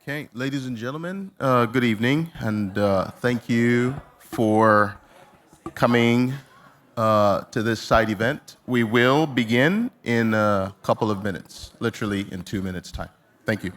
Okay, ladies and gentlemen, good evening, and thank you for coming to this side event. We will begin in a couple of minutes, literally in 2 minutes' time. Thank you.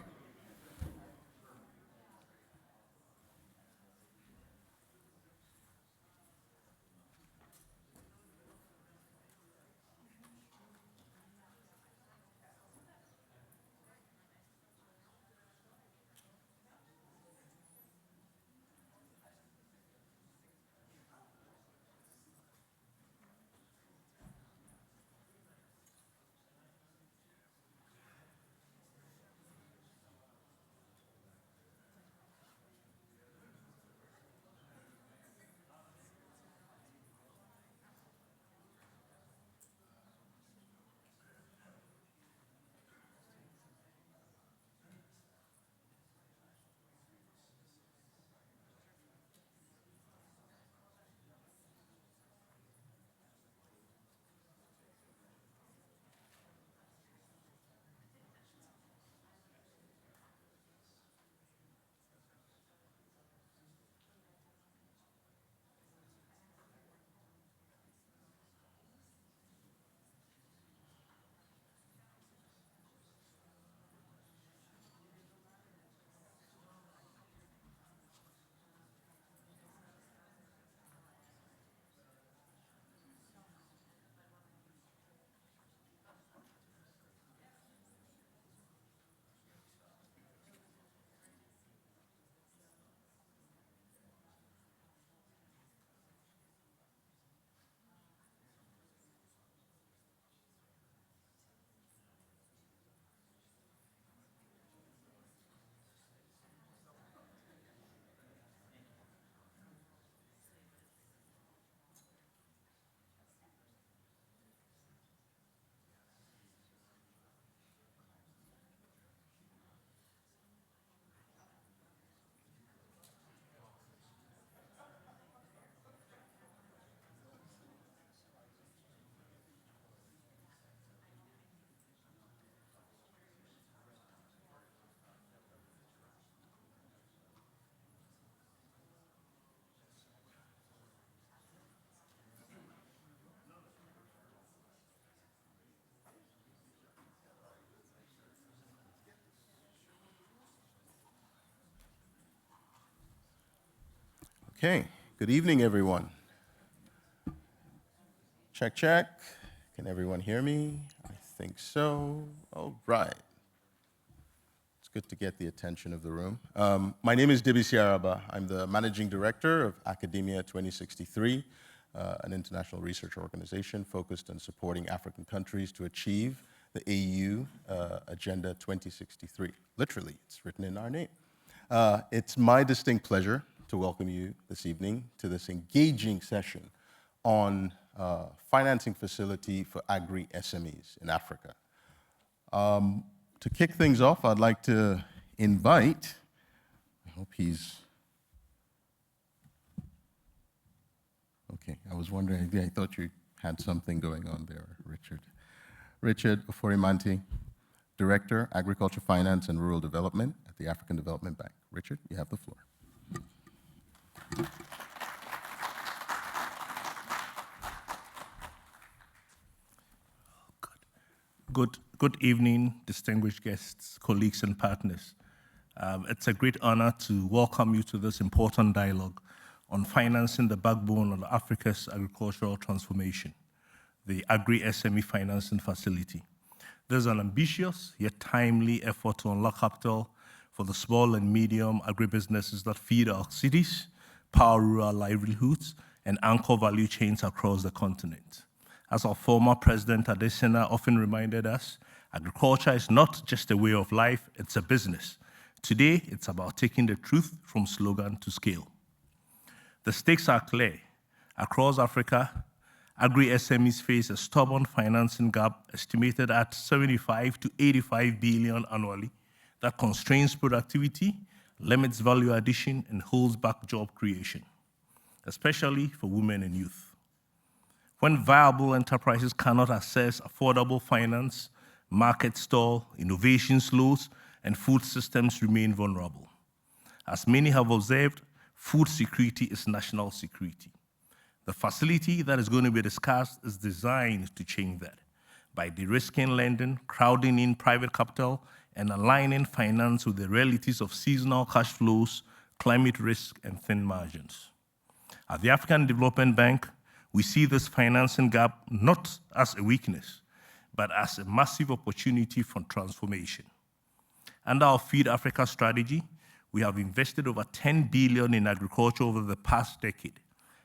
Okay, good evening, everyone. Check, check. Can everyone hear me? I think so. All right. It's good to get the attention of the room. My name is Dibisi Araba. I'm the Managing Director of Academia 2063, an international research organization focused on supporting African countries to achieve the AU Agenda 2063. Literally, it's written in our name. It's my distinct pleasure to welcome you this evening to this engaging session on financing facility for agri-SMEs in Africa. To kick things off, I'd like to invite, I hope he's, okay, I was wondering, I thought you had something going on there, Richard. Richard Oforimanti, Director, Agriculture, Finance, and Rural Development at the African Development Bank. Richard, you have the floor. Good evening, distinguished guests, colleagues, and partners. It's a great honor to welcome you to this important dialogue on financing the backbone of Africa's agricultural transformation, the Agri-SME Financing Facility. There's an ambitious yet timely effort to unlock capital for the small and medium agribusinesses that feed our cities, power rural livelihoods, and anchor value chains across the continent. As our former President Adesina often reminded us, agriculture is not just a way of life, it's a business. Today, it's about taking the truth from slogan to scale. The stakes are clear. Across Africa, agri-SMEs face a stubborn financing gap estimated at 75 to 85 billion annually that constrains productivity, limits value addition, and holds back job creation, especially for women and youth. When viable enterprises cannot access affordable finance, market stall, innovation slows, and food systems remain vulnerable. As many have observed, food security is national security. The facility that is going to be discussed is designed to change that by de-risking lending, crowding in private capital, and aligning finance with the realities of seasonal cash flows, climate risk, and thin margins. At the African Development Bank, we see this financing gap not as a weakness, but as a massive opportunity for transformation. Under our Feed Africa strategy, we have invested over 10 billion in agriculture over the past decade,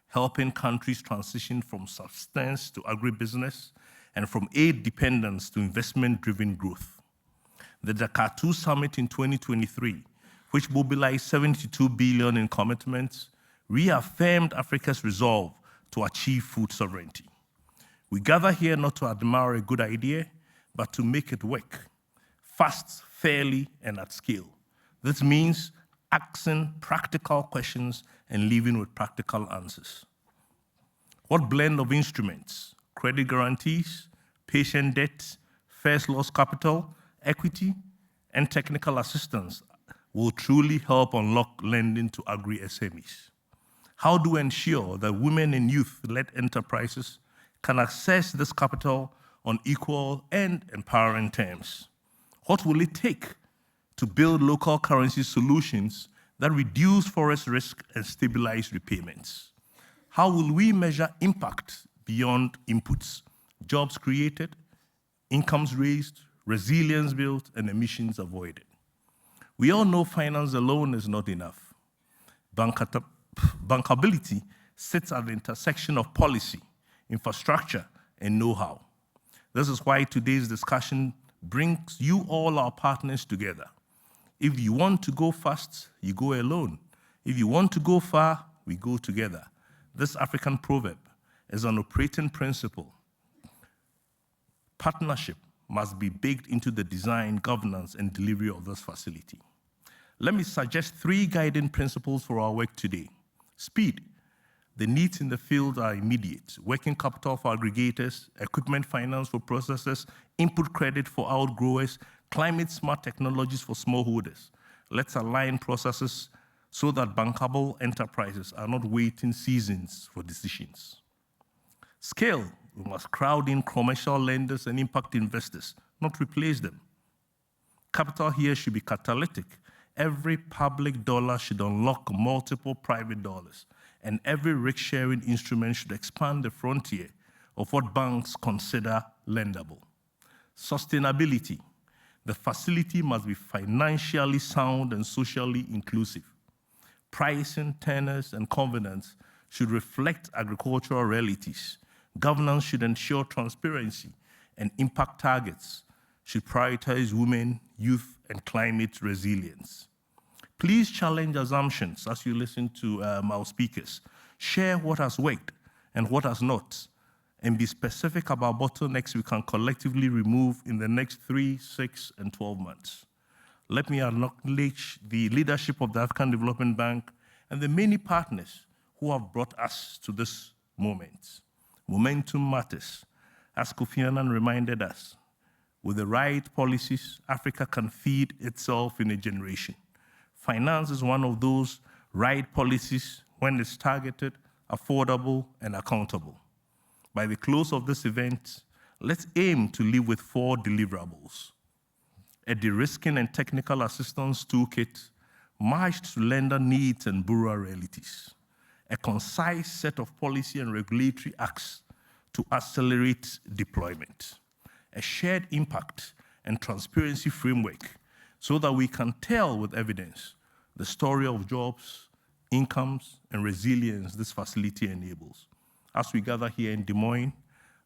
helping countries transition from subsistence to agribusiness and from aid dependence to investment-driven growth. The Dakar 2 Summit in 2023, which mobilized 72 billion in commitments, reaffirmed Africa's resolve to achieve food sovereignty. We gather here not to admire a good idea, but to make it work, fast, fairly, and at scale. This means asking practical questions and leaving with practical answers. What blend of instruments, credit guarantees, patient debt, first loss capital, equity, and technical assistance will truly help unlock lending to agri-SMEs? How do we ensure that women and youth-led enterprises can access this capital on equal and empowering terms? What will it take to build local currency solutions that reduce forest risk and stabilize repayments? How will we measure impact beyond inputs, jobs created, incomes raised, resilience built, and emissions avoided? We all know finance alone is not enough. Bankability sits at the intersection of policy, infrastructure, and know-how. This is why today's discussion brings you all our partners together. If you want to go fast, you go alone. If you want to go far, we go together. This African proverb is an operating principle. Partnership must be baked into the design, governance, and delivery of this facility. Let me suggest 3 guiding principles for our work today. Speed. The needs in the field are immediate. Working capital for aggregators, equipment finance for processors, input credit for outgrowers, climate-smart technologies for smallholders. Let's align processes so that bankable enterprises are not waiting seasons for decisions. Scale. We must crowd in commercial lenders and impact investors, not replace them. Capital here should be catalytic. Every public dollar should unlock multiple private dollars, and every risk-sharing instrument should expand the frontier of what banks consider lendable. Sustainability. The facility must be financially sound and socially inclusive. Pricing, tenors, and covenants should reflect agricultural realities. Governance should ensure transparency, and impact targets should prioritize women, youth, and climate resilience. Please challenge assumptions as you listen to our speakers. Share what has worked and what has not, and be specific about bottlenecks we can collectively remove in the next 3, 6, and 12 months. Let me acknowledge the leadership of the African Development Bank and the many partners who have brought us to this moment. Momentum matters. As Kofi Annan reminded us, with the right policies, Africa can feed itself in a generation. Finance is one of those right policies when it's targeted, affordable, and accountable. By the close of this event, let's aim to live with 4 deliverables: a de-risking and technical assistance toolkit matched to lender needs and borrower realities, a concise set of policy and regulatory acts to accelerate deployment, a shared impact and transparency framework so that we can tell with evidence the story of jobs, incomes, and resilience this facility enables. As we gather here in Des Moines,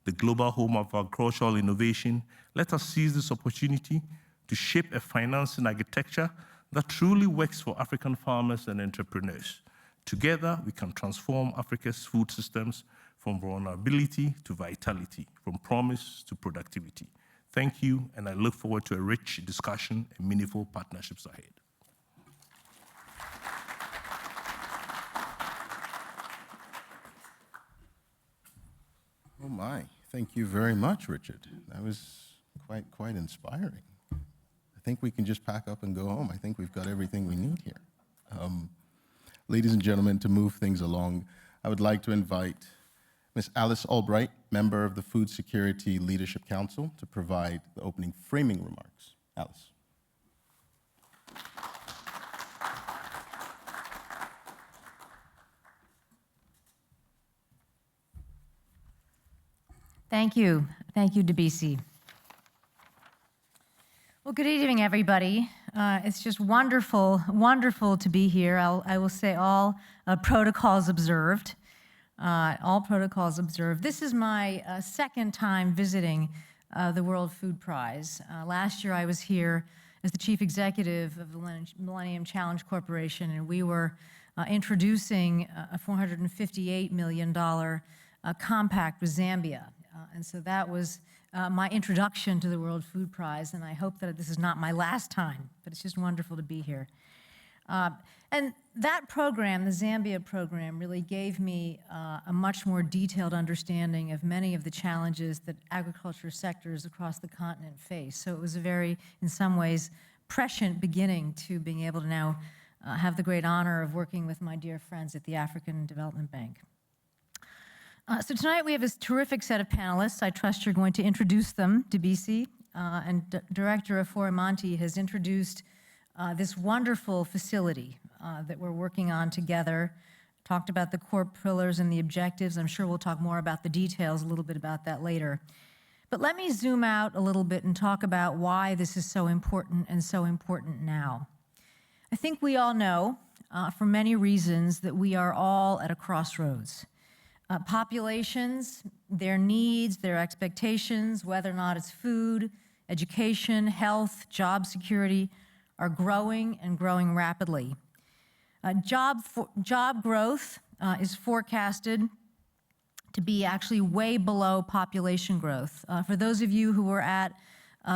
the global home of agricultural innovation, let us seize this opportunity to shape a financing architecture that truly works for African farmers and entrepreneurs. Together, we can transform Africa's food systems from vulnerability to vitality, from promise to productivity. Thank you, and I look forward to a rich discussion and meaningful partnerships ahead. Oh my, thank you very much, Richard. That was quite inspiring. I think we can just pack up and go home. I think we've got everything we need here. Ladies and gentlemen, to move things along, I would like to invite Ms. Alice Albright, member of the Food Security Leadership Council, to provide the opening framing remarks. Alice. Thank you. Thank you, Debisi. Well, good evening, everybody. It's just wonderful, wonderful to be here. I will say all protocols observed. All protocols observed. This is my second time visiting the World Food Prize. Last year I was here as the chief executive of the Millennium Challenge Corporation, and we were introducing a $458 million compact with Zambia. And so that was my introduction to the World Food Prize, and I hope that this is not my last time, but it's just wonderful to be here. And that program, the Zambia program, really gave me a much more detailed understanding of many of the challenges that agriculture sectors across the continent face. So it was a very, in some ways, prescient beginning to being able to now have the great honor of working with my dear friends at the African Development Bank. So tonight we have a terrific set of panelists. I trust you're going to introduce them. Debisi and Director Afora-Monti has introduced this wonderful facility that we're working on together, talked about the core pillars and the objectives. I'm sure we'll talk more about the details, a little bit about that later. But let me zoom out a little bit and talk about why this is so important and so important now. I think we all know, for many reasons, that we are all at a crossroads. Populations, their needs, their expectations, whether or not it's food, education, health, job security, are growing and growing rapidly. Job growth is forecasted to be actually way below population growth. For those of you who were at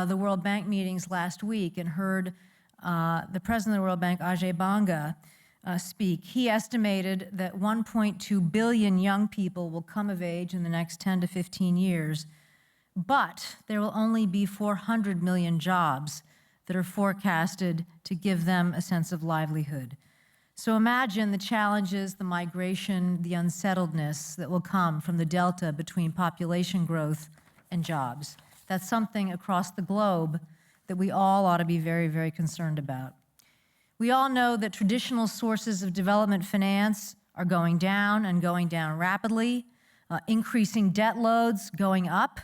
the World Bank meetings last week and heard the president of the World Bank, Ajay Banga, speak, he estimated that 1.2 billion young people will come of age in the next 10 to 15 years, but there will only be 400 million jobs that are forecasted to give them a sense of livelihood. So imagine the challenges, the migration, the unsettledness that will come from the delta between population growth and jobs. That's something across the globe that we all ought to be very, very concerned about. We all know that traditional sources of development finance are going down and going down rapidly, increasing debt loads going up,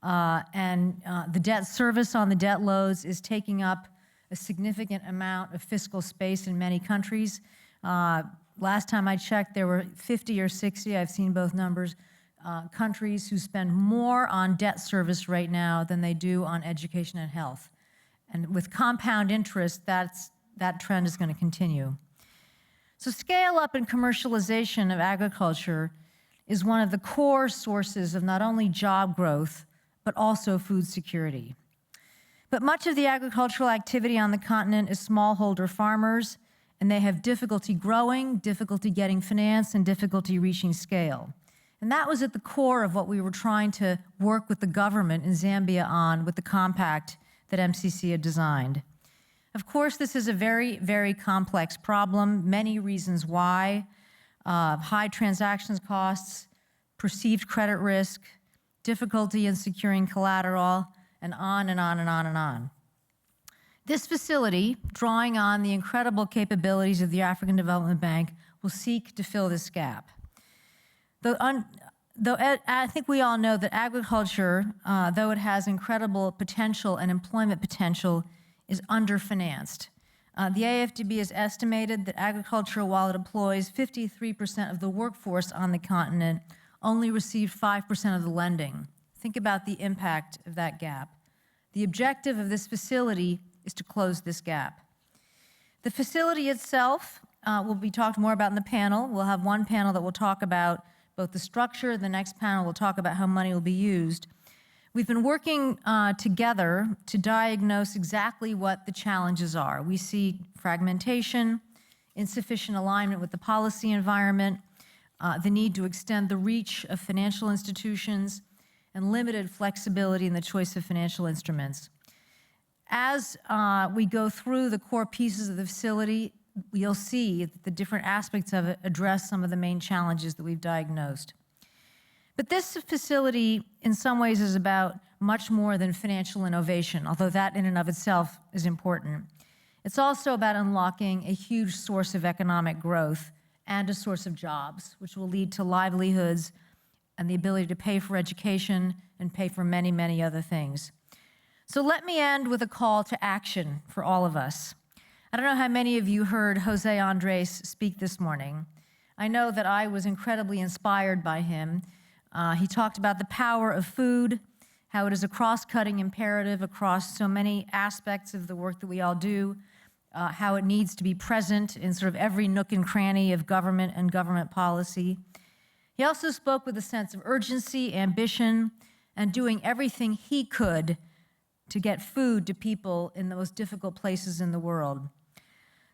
and the debt service on the debt loads is taking up a significant amount of fiscal space in many countries. Last time I checked, there were 50 or 60, I've seen both numbers, countries who spend more on debt service right now than they do on education and health. And with compound interest, that trend is going to continue. So scale up and commercialization of agriculture is one of the core sources of not only job growth, but also food security. But much of the agricultural activity on the continent is smallholder farmers, and they have difficulty growing, difficulty getting finance, and difficulty reaching scale. And that was at the core of what we were trying to work with the government in Zambia on with the compact that MCC had designed. Of course, this is a very, very complex problem, many reasons why. High transactions costs, perceived credit risk, difficulty in securing collateral, and on and on and on and on. This facility, drawing on the incredible capabilities of the African Development Bank, will seek to fill this gap. Though I think we all know that agriculture, though it has incredible potential and employment potential, is underfinanced. The AFDB has estimated that agriculture, while it employs 53% of the workforce on the continent, only received 5% of the lending. Think about the impact of that gap. The objective of this facility is to close this gap. The facility itself will be talked more about in the panel. We'll have one panel that will talk about both the structure, the next panel will talk about how money will be used. We've been working together to diagnose exactly what the challenges are. We see fragmentation, insufficient alignment with the policy environment, the need to extend the reach of financial institutions, and limited flexibility in the choice of financial instruments. As we go through the core pieces of the facility, you'll see that the different aspects of it address some of the main challenges that we've diagnosed. But this facility, in some ways, is about much more than financial innovation, although that in and of itself is important. It's also about unlocking a huge source of economic growth and a source of jobs, which will lead to livelihoods and the ability to pay for education and pay for many, many other things. So let me end with a call to action for all of us. I don't know how many of you heard Jose Andres speak this morning. I know that I was incredibly inspired by him. He talked about the power of food, how it is a cross-cutting imperative across so many aspects of the work that we all do, how it needs to be present in sort of every nook and cranny of government and government policy. He also spoke with a sense of urgency, ambition, and doing everything he could to get food to people in the most difficult places in the world.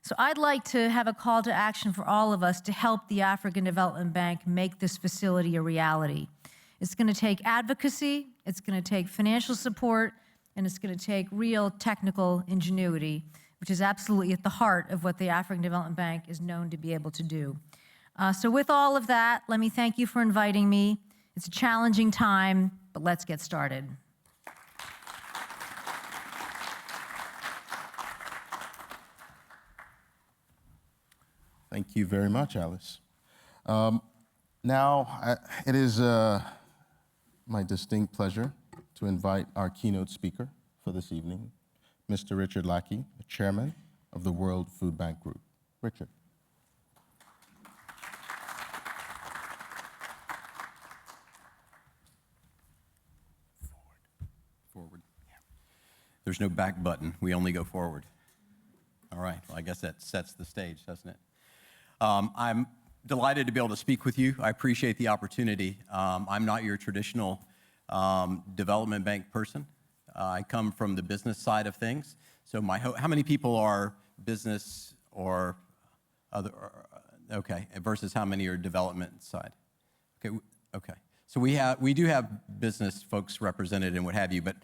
So I'd like to have a call to action for all of us to help the African Development Bank make this facility a reality. It's going to take advocacy, it's going to take financial support, and it's going to take real technical ingenuity, which is absolutely at the heart of what the African Development Bank is known to be able to do. So with all of that, let me thank you for inviting me. It's a challenging time, but let's get started. Thank you very much, Alice. It is my distinct pleasure to invite our keynote speaker for this evening, Mr. Richard Lackey, the chairman of the World Food Bank Group. Richard. Forward. Yeah. There's no back button. We only go forward. All right. Well, I guess that sets the stage, doesn't it? I'm delighted to be able to speak with you. I appreciate the opportunity. I'm not your traditional development bank person. I come from the business side of things. So how many people are business or other? Okay, versus how many are development side? Okay. So we do have business folks represented and what have you, but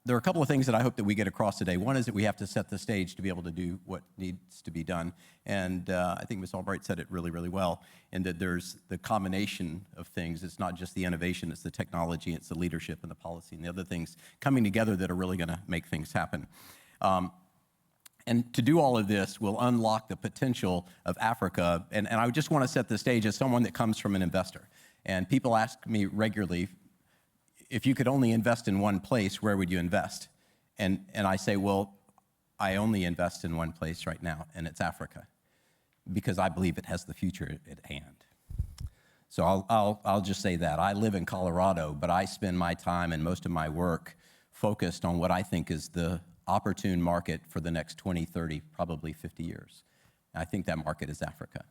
there are a couple of things that I hope that we get across today. One is that we have to set the stage to be able to do what needs to be done. And I think Ms. Albright said it really, really well, in that there's the combination of things. It's not just the innovation, it's the technology, it's the leadership and the policy and the other things coming together that are really going to make things happen. And to do all of this will unlock the potential of Africa. And I just want to set the stage as someone that comes from an investor. And people ask me regularly, if you could only invest in one place, where would you invest? And I say, well, I only invest in one place right now, and it's Africa, because I believe it has the future at hand. So I'll just say that. I live in Colorado, but I spend my time and most of my work focused on what I think is the opportune market for the next 20, 30, probably 50 years. And I think that market is Africa.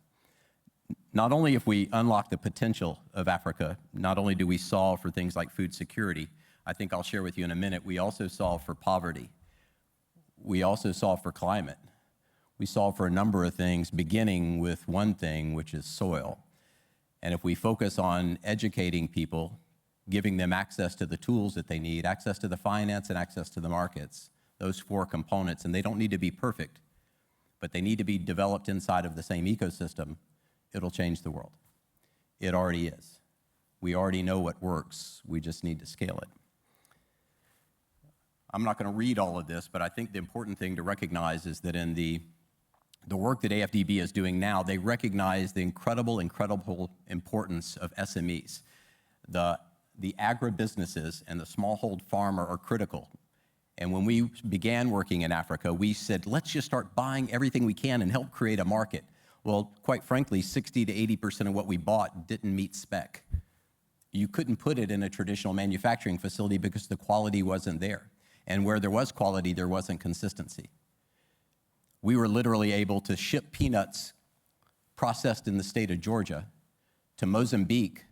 Not only if we unlock the potential of Africa, not only do we solve for things like food security, I think I'll share with you in a minute, we also solve for poverty. We also solve for climate. We solve for a number of things, beginning with one thing, which is soil. And if we focus on educating people, giving them access to the tools that they need, access to the finance and access to the markets, those four components, and they don't need to be perfect, but they need to be developed inside of the same ecosystem, it'll change the world. It already is. We already know what works. We just need to scale it. I'm not going to read all of this, but I think the important thing to recognize is that in the work that AFDB is doing now, they recognize the incredible importance of SMEs. The agribusinesses and the smallhold farmer are critical. And when we began working in Africa, we said, let's just start buying everything we can and help create a market. Well, quite frankly, 60 to 80% of what we bought didn't meet spec. You couldn't put it in a traditional manufacturing facility because the quality wasn't there. And where there was quality, there wasn't consistency. We were literally able to ship peanuts processed in the state of Georgia to Mozambique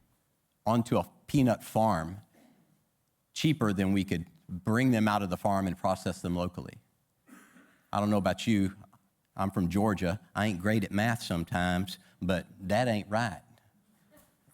onto a peanut farm cheaper than we could bring them out of the farm and process them locally. I don't know about you. I'm from Georgia. I ain't great at math sometimes, but that ain't right.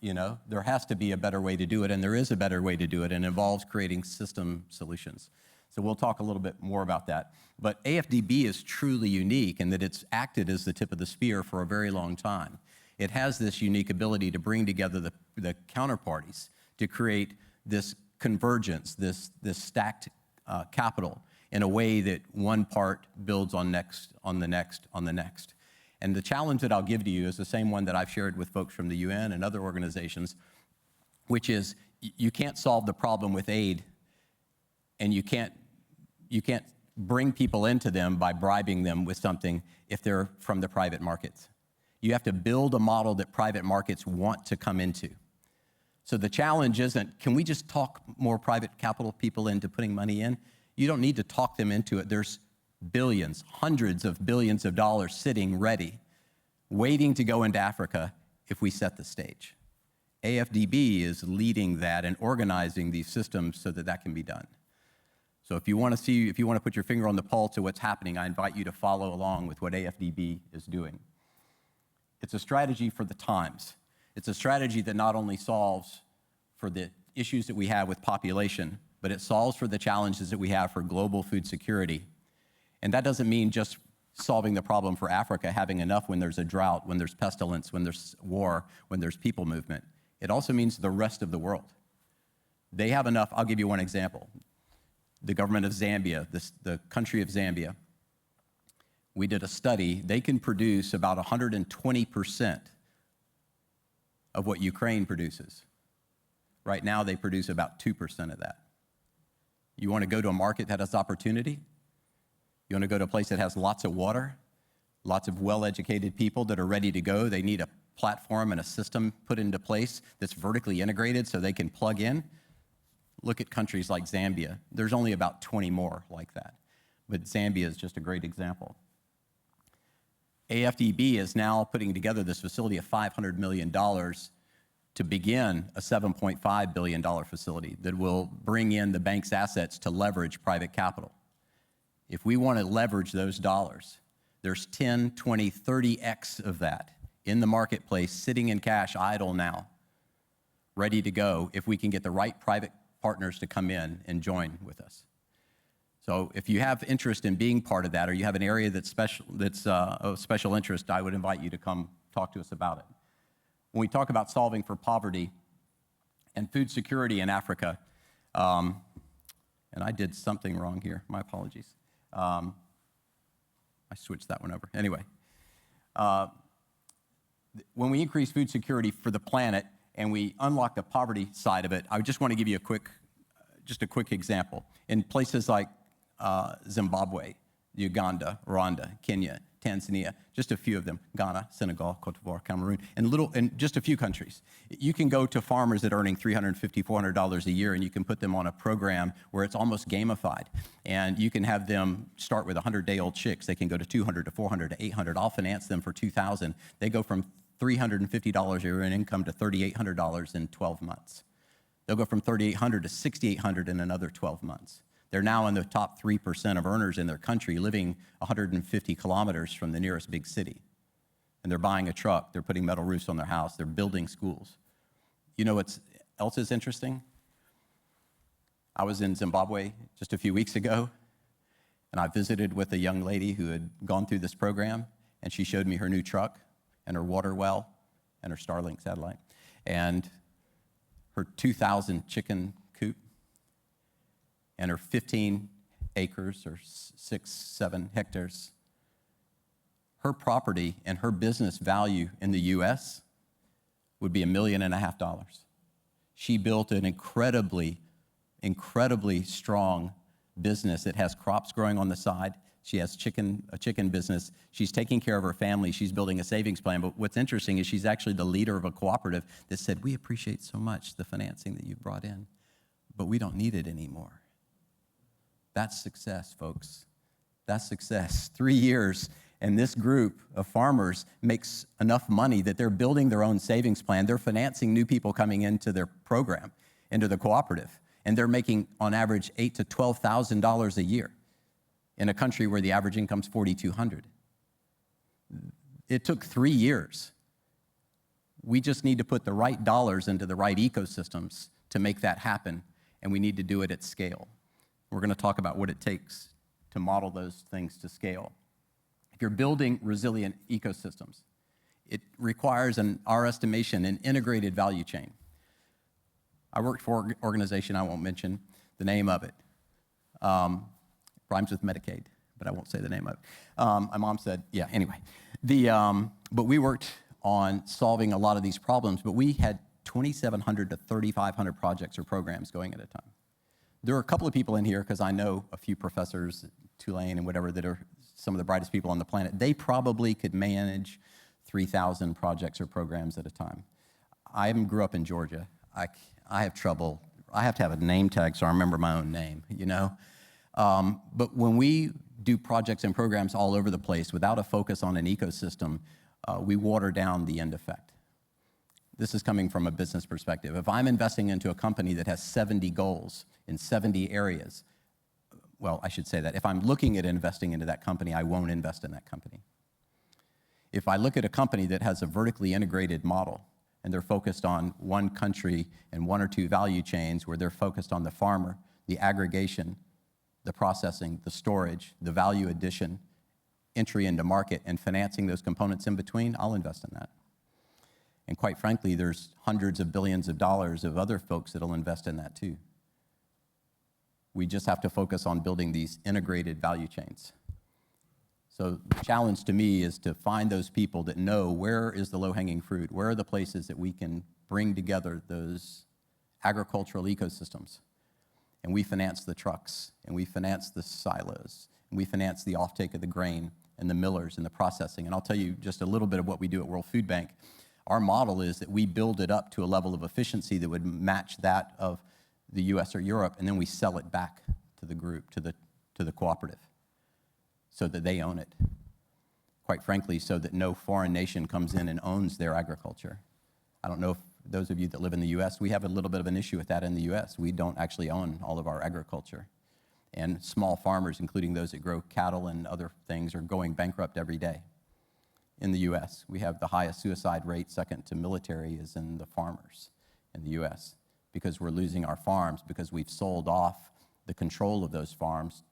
You know, there has to be a better way to do it, and there is a better way to do it, and it involves creating system solutions. So we'll talk a little bit more about that. But AFDB is truly unique in that it's acted as the tip of the spear for a very long time. It has this unique ability to bring together the counterparties to create this convergence, this stacked capital in a way that one part builds on the next. And the challenge that I'll give to you is the same one that I've shared with folks from the UN and other organizations, which is you can't solve the problem with aid, and you can't bring people into them by bribing them with something if they're from the private markets. You have to build a model that private markets want to come into. So the challenge isn't, can we just talk more private capital people into putting money in? You don't need to talk them into it. There's billions, hundreds of billions of dollars sitting ready, waiting to go into Africa if we set the stage. AFDB is leading that and organizing these systems so that that can be done. So if you want to put your finger on the pulse of what's happening, I invite you to follow along with what AFDB is doing. It's a strategy for the times. It's a strategy that not only solves for the issues that we have with population, but it solves for the challenges that we have for global food security. And that doesn't mean just solving the problem for Africa, having enough when there's a drought, when there's pestilence, when there's war, when there's people movement. It also means the rest of the world. They have enough. I'll give you one example. The government of Zambia, the country of Zambia, we did a study. They can produce about 120% of what Ukraine produces. Right now, they produce about 2% of that. You want to go to a market that has opportunity? You want to go to a place that has lots of water, lots of well-educated people that are ready to go? They need a platform and a system put into place that's vertically integrated so they can plug in. Look at countries like Zambia. There's only about 20 more like that. But Zambia is just a great example. AFDB is now putting together this facility of $500 million to begin a $7.5 billion facility that will bring in the bank's assets to leverage private capital. If we want to leverage those dollars, there's 10, 20, 30x of that in the marketplace, sitting in cash idle now, ready to go if we can get the right private partners to come in and join with us. So if you have interest in being part of that, or you have an area that's of special interest, I would invite you to come talk to us about it. When we talk about solving for poverty and food security in Africa, and I did something wrong here, my apologies. I switched that one over. Anyway, when we increase food security for the planet and we unlock the poverty side of it, I just want to give you just a quick example. In places like Zimbabwe, Uganda, Rwanda, Kenya, Tanzania, just a few of them, Ghana, Senegal, Cote d'Ivoire, Cameroon, and just a few countries. You can go to farmers that are earning $350, $400 a year, and you can put them on a program where it's almost gamified. And you can have them start with 100-day-old chicks. They can go to 200 to 400 to 800. I'll finance them for $2,000. They go from $350 a year in income to $3,800 in 12 months. They'll go from $3,800 to $6,800 in another 12 months. They're now in the top 3% of earners in their country, living 150 kilometers from the nearest big city. And they're buying a truck, they're putting metal roofs on their house, they're building schools. You know what else is interesting? I was in Zimbabwe just a few weeks ago, and I visited with a young lady who had gone through this program, and she showed me her new truck and her water well and her Starlink satellite and her 2,000 chicken coop and her 15 acres or 6, 7 hectares. Her property and her business value in the US would be $1.5 million. She built an incredibly strong business. It has crops growing on the side. She has a chicken business. She's taking care of her family. She's building a savings plan. But what's interesting is she's actually the leader of a cooperative that said, we appreciate so much the financing that you brought in, but we don't need it anymore. That's success, folks. That's success. 3 years, and this group of farmers makes enough money that they're building their own savings plan. They're financing new people coming into their program, into the cooperative, and they're making, on average, $8,000 to $12,000 a year in a country where the average income is $4,200. It took 3 years. We just need to put the right dollars into the right ecosystems to make that happen, and we need to do it at scale. We're going to talk about what it takes to model those things to scale. If you're building resilient ecosystems, it requires, in our estimation, an integrated value chain. I worked for an organization, I won't mention the name of it. Rhymes with Medicaid, but I won't say the name of it. My mom said, yeah, anyway. But we worked on solving a lot of these problems, but we had 2,700 to 3,500 projects or programs going at a time. There are a couple of people in here, because I know a few professors at Tulane and whatever that are some of the brightest people on the planet. They probably could manage 3,000 projects or programs at a time. I grew up in Georgia. I have trouble. I have to have a name tag so I remember my own name, you know? But when we do projects and programs all over the place without a focus on an ecosystem, we water down the end effect. This is coming from a business perspective. If I'm investing into a company that has 70 goals in 70 areas, well, I should say that. If I'm looking at investing into that company, I won't invest in that company. If I look at a company that has a vertically integrated model and they're focused on one country and one or two value chains where they're focused on the farmer, the aggregation, the processing, the storage, the value addition, entry into market, and financing those components in between, I'll invest in that. And quite frankly, there's hundreds of billions of dollars of other folks that'll invest in that too. We just have to focus on building these integrated value chains. So the challenge to me is to find those people that know where is the low-hanging fruit, where are the places that we can bring together those agricultural ecosystems. And we finance the trucks, and we finance the silos, and we finance the offtake of the grain and the millers and the processing. And I'll tell you just a little bit of what we do at World Food Bank. Our model is that we build it up to a level of efficiency that would match that of the US or Europe, and then we sell it back to the group, to the cooperative, so that they own it. Quite frankly, so that no foreign nation comes in and owns their agriculture. I don't know if those of you that live in the US, we have a little bit of an issue with that in the US. We don't actually own all of our agriculture. And small farmers, including those that grow cattle and other things, are going bankrupt every day. In the US, we have the highest suicide rate, second to military, is in the farmers in the US, because we're losing our farms, because we've sold off the control of those farms.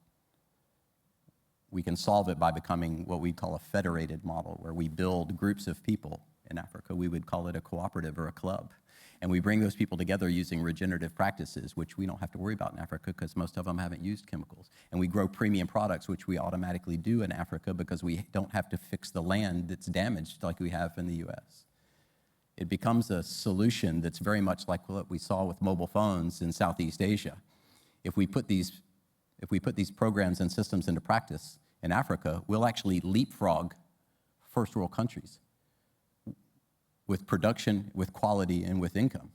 We can solve it by becoming what we call a federated model, where we build groups of people. In Africa, we would call it a cooperative or a club. And we bring those people together using regenerative practices, which we don't have to worry about in Africa because most of them haven't used chemicals. And we grow premium products, which we automatically do in Africa because we don't have to fix the land that's damaged like we have in the US. It becomes a solution that's very much like what we saw with mobile phones in Southeast Asia. If we put these programs and systems into practice in Africa, we'll actually leapfrog first world countries with production, with quality, and with income.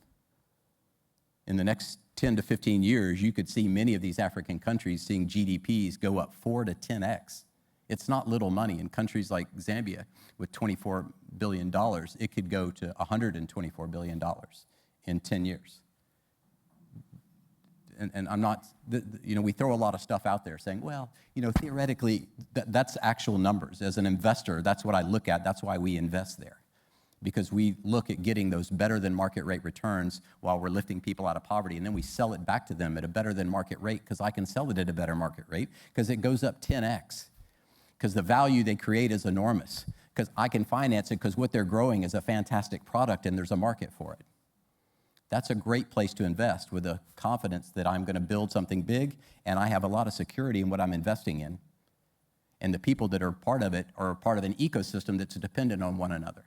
In the next 10 to 15 years, you could see many of these African countries seeing GDPs go up 4 to 10x. It's not little money. In countries like Zambia, with $24 billion, it could go to $124 billion in 10 years. And I'm not, we throw a lot of stuff out there saying, well, theoretically, that's actual numbers. As an investor, that's what I look at. That's why we invest there. Because we look at getting those better than market rate returns while we're lifting people out of poverty, and then we sell it back to them at a better than market rate because I can sell it at a better market rate because it goes up 10x, because the value they create is enormous, because I can finance it because what they're growing is a fantastic product and there's a market for it. That's a great place to invest with a confidence that I'm going to build something big and I have a lot of security in what I'm investing in. And the people that are part of it are part of an ecosystem that's dependent on one another.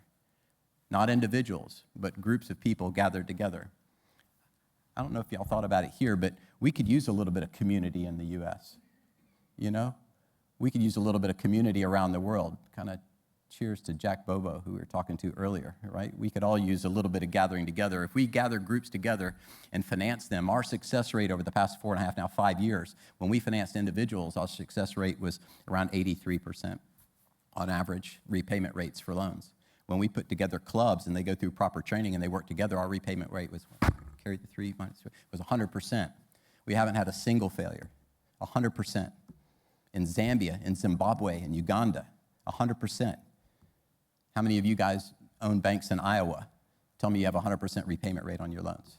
Not individuals, but groups of people gathered together. I don't know if y'all thought about it here, but we could use a little bit of community in the US. We could use a little bit of community around the world. Kind of cheers to Jack Bobo, who we were talking to earlier, right? We could all use a little bit of gathering together. If we gather groups together and finance them, our success rate over the past 4.5, now 5 years, when we financed individuals, our success rate was around 83% on average repayment rates for loans. When we put together clubs and they go through proper training and they work together, our repayment rate was, carry the 3 minus 3, was 100%. We haven't had a single failure, 100%. In Zambia, in Zimbabwe, in Uganda, 100%. How many of you guys own banks in Iowa? Tell me you have a 100% repayment rate on your loans.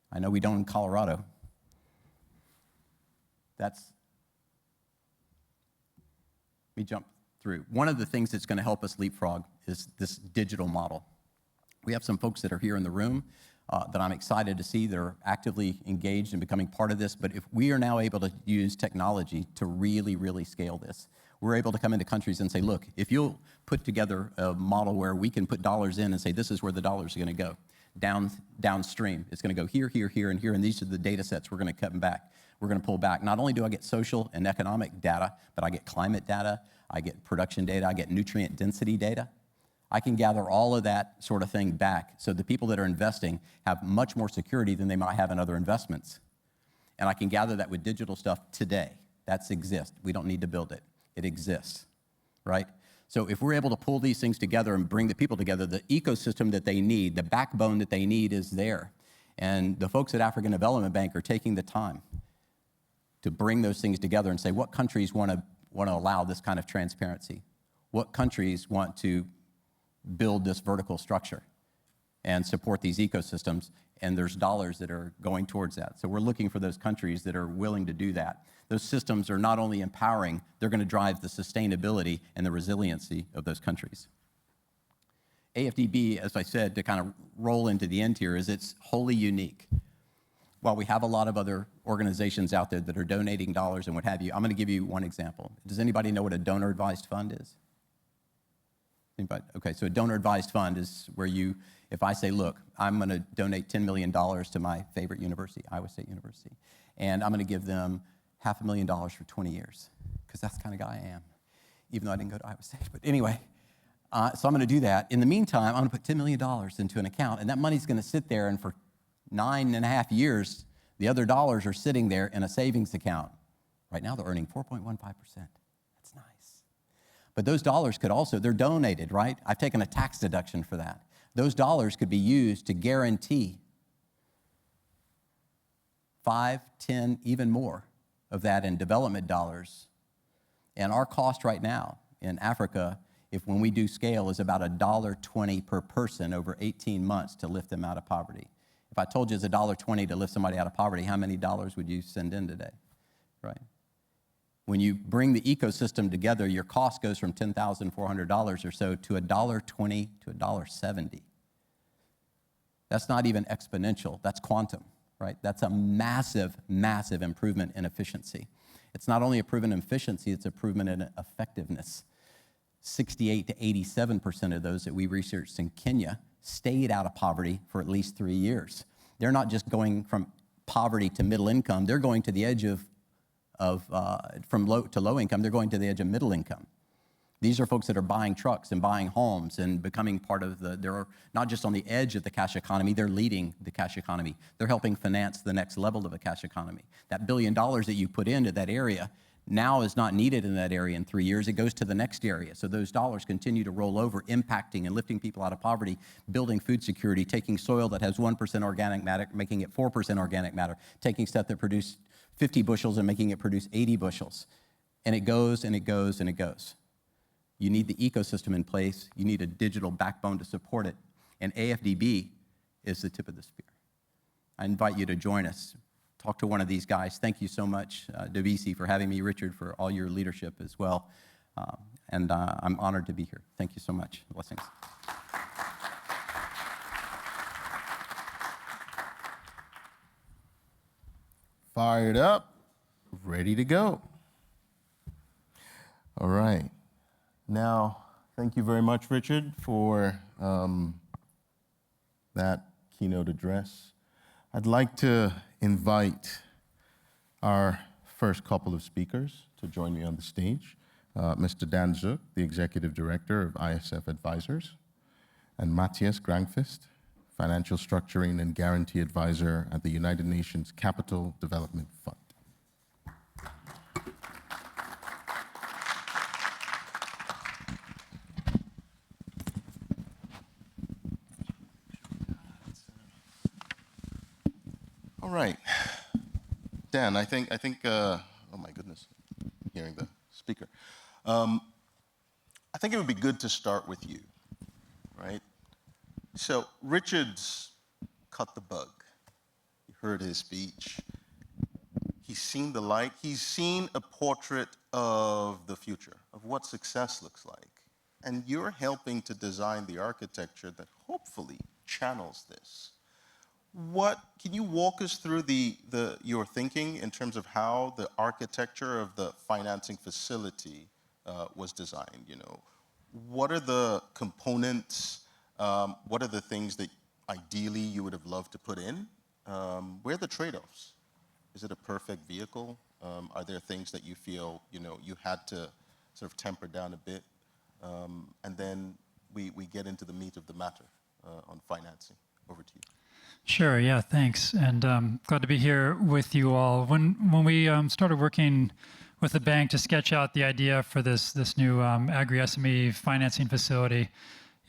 I know we don't in Colorado. Let me jump through. One of the things that's going to help us leapfrog is this digital model. We have some folks that are here in the room that I'm excited to see that are actively engaged in becoming part of this. But if we are now able to use technology to really, really scale this, we're able to come into countries and say, look, if you'll put together a model where we can put dollars in and say, this is where the dollars are going to go, downstream. It's going to go here, here, here, and here, and these are the data sets we're going to cut back. We're going to pull back. Not only do I get social and economic data, but I get climate data, I get production data, I get nutrient density data. I can gather all of that sort of thing back so the people that are investing have much more security than they might have in other investments. And I can gather that with digital stuff today. That exists. We don't need to build it. It exists, right? So if we're able to pull these things together and bring the people together, the ecosystem that they need, the backbone that they need is there. And the folks at African Development Bank are taking the time to bring those things together and say, what countries want to allow this kind of transparency? What countries want to build this vertical structure and support these ecosystems? And there's dollars that are going towards that. So we're looking for those countries that are willing to do that. Those systems are not only empowering, they're going to drive the sustainability and the resiliency of those countries. AFDB, as I said, to kind of roll into the end here, is it's wholly unique. While we have a lot of other organizations out there that are donating dollars and what have you, I'm going to give you one example. Does anybody know what a donor-advised fund is? Anybody? Okay, so a donor-advised fund is where you, if I say, look, I'm going to donate $10 million to my favorite university, Iowa State University, and I'm going to give them $500,000 for 20 years, because that's the kind of guy I am, even though I didn't go to Iowa State. But anyway, so I'm going to do that. In the meantime, I'm going to put $10 million into an account, and that money's going to sit there, and for 9.5 years, the other dollars are sitting there in a savings account. Right now, they're earning 4.15%. That's nice. But those dollars could also, they're donated, right? I've taken a tax deduction for that. Those dollars could be used to guarantee 5, 10, even more of that in development dollars. And our cost right now in Africa, when we do scale, is about $1.20 per person over 18 months to lift them out of poverty. If I told you it's $1.20 to lift somebody out of poverty, how many dollars would you send in today, right? When you bring the ecosystem together, your cost goes from $10,400 or so to $1.20 to $1.70. That's not even exponential, that's quantum, right? That's a massive, massive improvement in efficiency. It's not only a improvement in efficiency, it's an improvement in effectiveness. 68 to 87% of those that we researched in Kenya stayed out of poverty for at least 3 years. They're not just going from poverty to middle income, they're going to the edge from low to low income, they're going to the edge of middle income. These are folks that are buying trucks and buying homes and becoming part of they're not just on the edge of the cash economy, they're leading the cash economy. They're helping finance the next level of a cash economy. That $1 billion that you put into that area now is not needed in that area in 3 years. It goes to the next area. So those dollars continue to roll over, impacting and lifting people out of poverty, building food security, taking soil that has 1% organic matter, making it 4% organic matter, taking stuff that produced 50 bushels and making it produce 80 bushels. And it goes and it goes and it goes. You need the ecosystem in place. You need a digital backbone to support it. And AFDB is the tip of the spear. I invite you to join us. Talk to one of these guys. Thank you so much, Devisi, for having me, Richard, for all your leadership as well. And I'm honored to be here. Thank you so much. Blessings. Fired up, ready to go. All right. Now, thank you very much, Richard, for that keynote address. I'd like to invite our first couple of speakers to join me on the stage. Mr. Dan Zook, the Executive Director of ISF Advisors, and Matthias Grangfist, Financial Structuring and Guarantee Advisor at the United Nations Capital Development Fund. All right. Dan, I think, oh my goodness, I'm hearing the speaker. I think it would be good to start with you, right? So Richard's cut the bug. You heard his speech. He's seen the light. He's seen a portrait of the future, of what success looks like. And you're helping to design the architecture that hopefully channels this. Can you walk us through your thinking in terms of how the architecture of the financing facility was designed? What are the components? What are the things that ideally you would have loved to put in? Where are the trade-offs? Is it a perfect vehicle? Are there things that you feel you had to sort of temper down a bit? And then we get into the meat of the matter on financing. Over to you. Sure, yeah, thanks. And glad to be here with you all. When we started working with the bank to sketch out the idea for this new Agri-SME financing facility,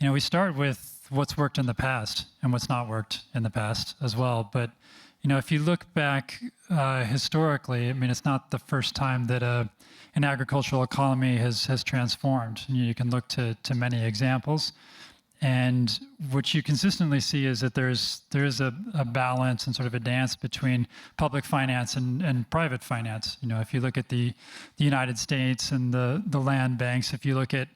we start with what's worked in the past and what's not worked in the past as well. But if you look back historically, it's not the first time that an agricultural economy has transformed. You can look to many examples. And what you consistently see is that there's a balance and sort of a dance between public finance and private finance. If you look at the United States and the land banks, if you look at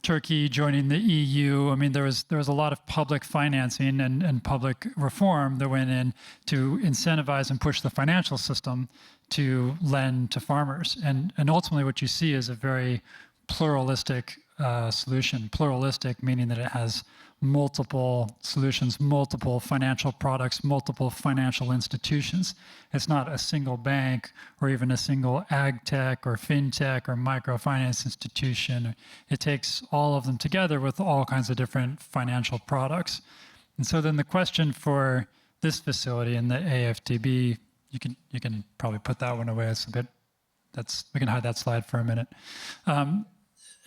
Turkey joining the EU, there was a lot of public financing and public reform that went in to incentivize and push the financial system to lend to farmers. And ultimately what you see is a very pluralistic solution. Pluralistic meaning that it has multiple solutions, multiple financial products, multiple financial institutions. It's not a single bank or even a single ag tech or fintech or microfinance institution. It takes all of them together with all kinds of different financial products. And so then the question for this facility in the AFTB, you can probably put that one away. We can hide that slide for a minute.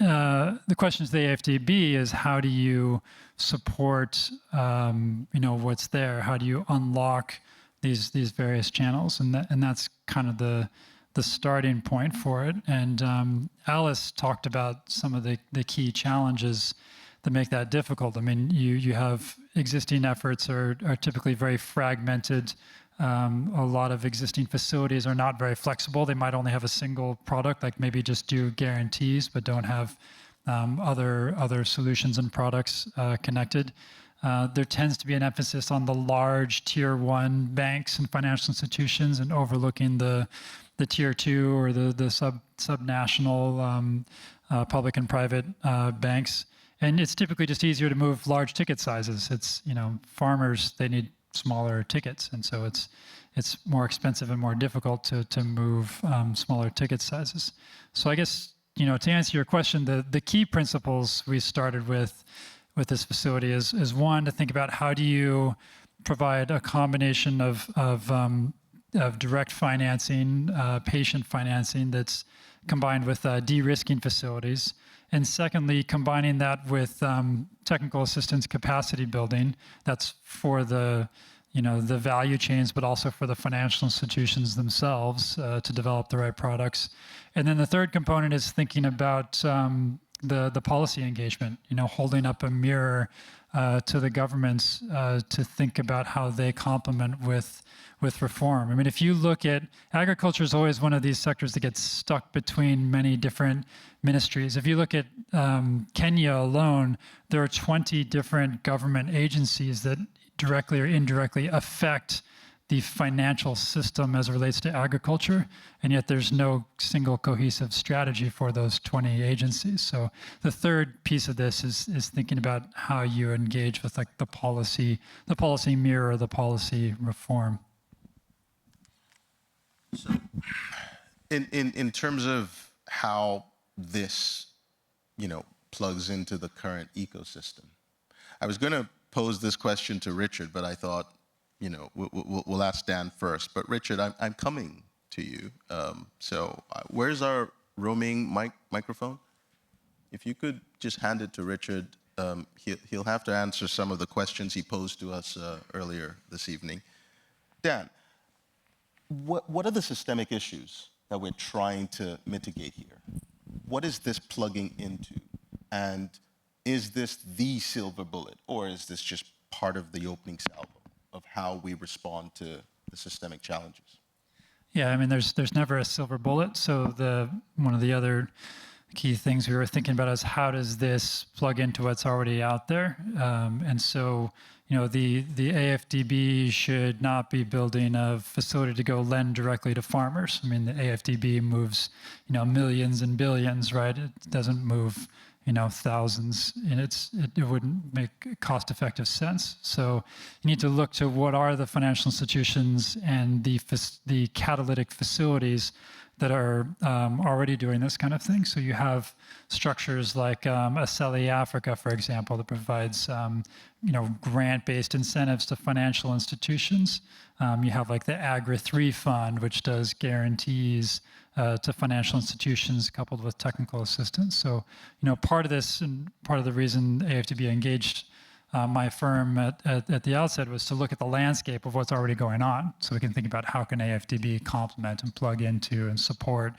The question to the AFTB is how do you support what's there? How do you unlock these various channels? And that's kind of the starting point for it. And Alice talked about some of the key challenges that make that difficult. You have existing efforts are typically very fragmented. A lot of existing facilities are not very flexible. They might only have a single product, like maybe just do guarantees, but don't have other solutions and products connected. There tends to be an emphasis on the large tier 1 banks and financial institutions and overlooking the tier 2 or the subnational public and private banks. And it's typically just easier to move large ticket sizes. It's, farmers, they need smaller tickets, and so it's more expensive and more difficult to move smaller ticket sizes. So I guess to answer your question, the key principles we started with this facility is one, to think about how do you provide a combination of direct financing, patient financing that's combined with de-risking facilities. And secondly, combining that with technical assistance capacity building, that's for the value chains, but also for the financial institutions themselves to develop the right products. And then the third component is thinking about the policy engagement, holding up a mirror to the governments to think about how they complement with reform. If you look at agriculture, is always one of these sectors that gets stuck between many different ministries. If you look at Kenya alone, there are 20 different government agencies that directly or indirectly affect the financial system as it relates to agriculture, and yet there's no single cohesive strategy for those 20 agencies. So the third piece of this is thinking about how you engage with the policy mirror, the policy reform. So, in terms of how this, plugs into the current ecosystem, I was going to pose this question to Richard, but I thought, we'll ask Dan first. But Richard, I'm coming to you. So where's our roaming microphone? If you could just hand it to Richard, he'll have to answer some of the questions he posed to us earlier this evening. Dan, what are the systemic issues that we're trying to mitigate here? What is this plugging into? And is this the silver bullet, or is this just part of the opening salvo of how we respond to the systemic challenges? Yeah, I mean, there's never a silver bullet. So one of the other key things we were thinking about is how does this plug into what's already out there? And so, the AFDB should not be building a facility to go lend directly to farmers. I mean, the AFDB moves, millions and billions, right? It doesn't move, thousands, and it wouldn't make cost-effective sense. So you need to look to what are the financial institutions and the catalytic facilities that are already doing this kind of thing. So you have structures like Aceli Africa, for example, that provides grant-based incentives to financial institutions. You have like the Agri-3 fund, which does guarantees to financial institutions coupled with technical assistance. So, part of this and part of the reason AFDB engaged my firm at the outset was to look at the landscape of what's already going on. So we can think about how can AFDB complement and plug into and support,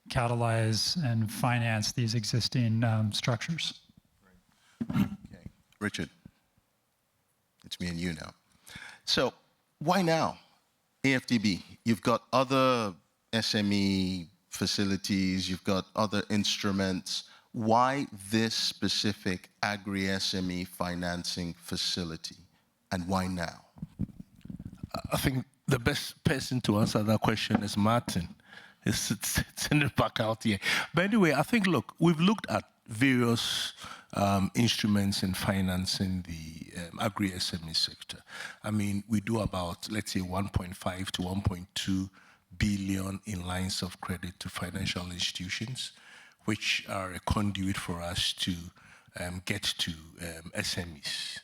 catalyze, and finance these existing structures. Okay. Richard, it's me and you now. So why now? AFDB, you've got other SME facilities, you've got other instruments. Why this specific Agri-SME financing facility, and why now? I think the best person to answer that question is Martin. It's in the back out here. But anyway, I think, look, we've looked at various instruments in financing the Agri-SME sector. I mean, we do about, let's say, 1.5 to 1.2 billion in lines of credit to financial institutions, which are a conduit for us to get to SMEs.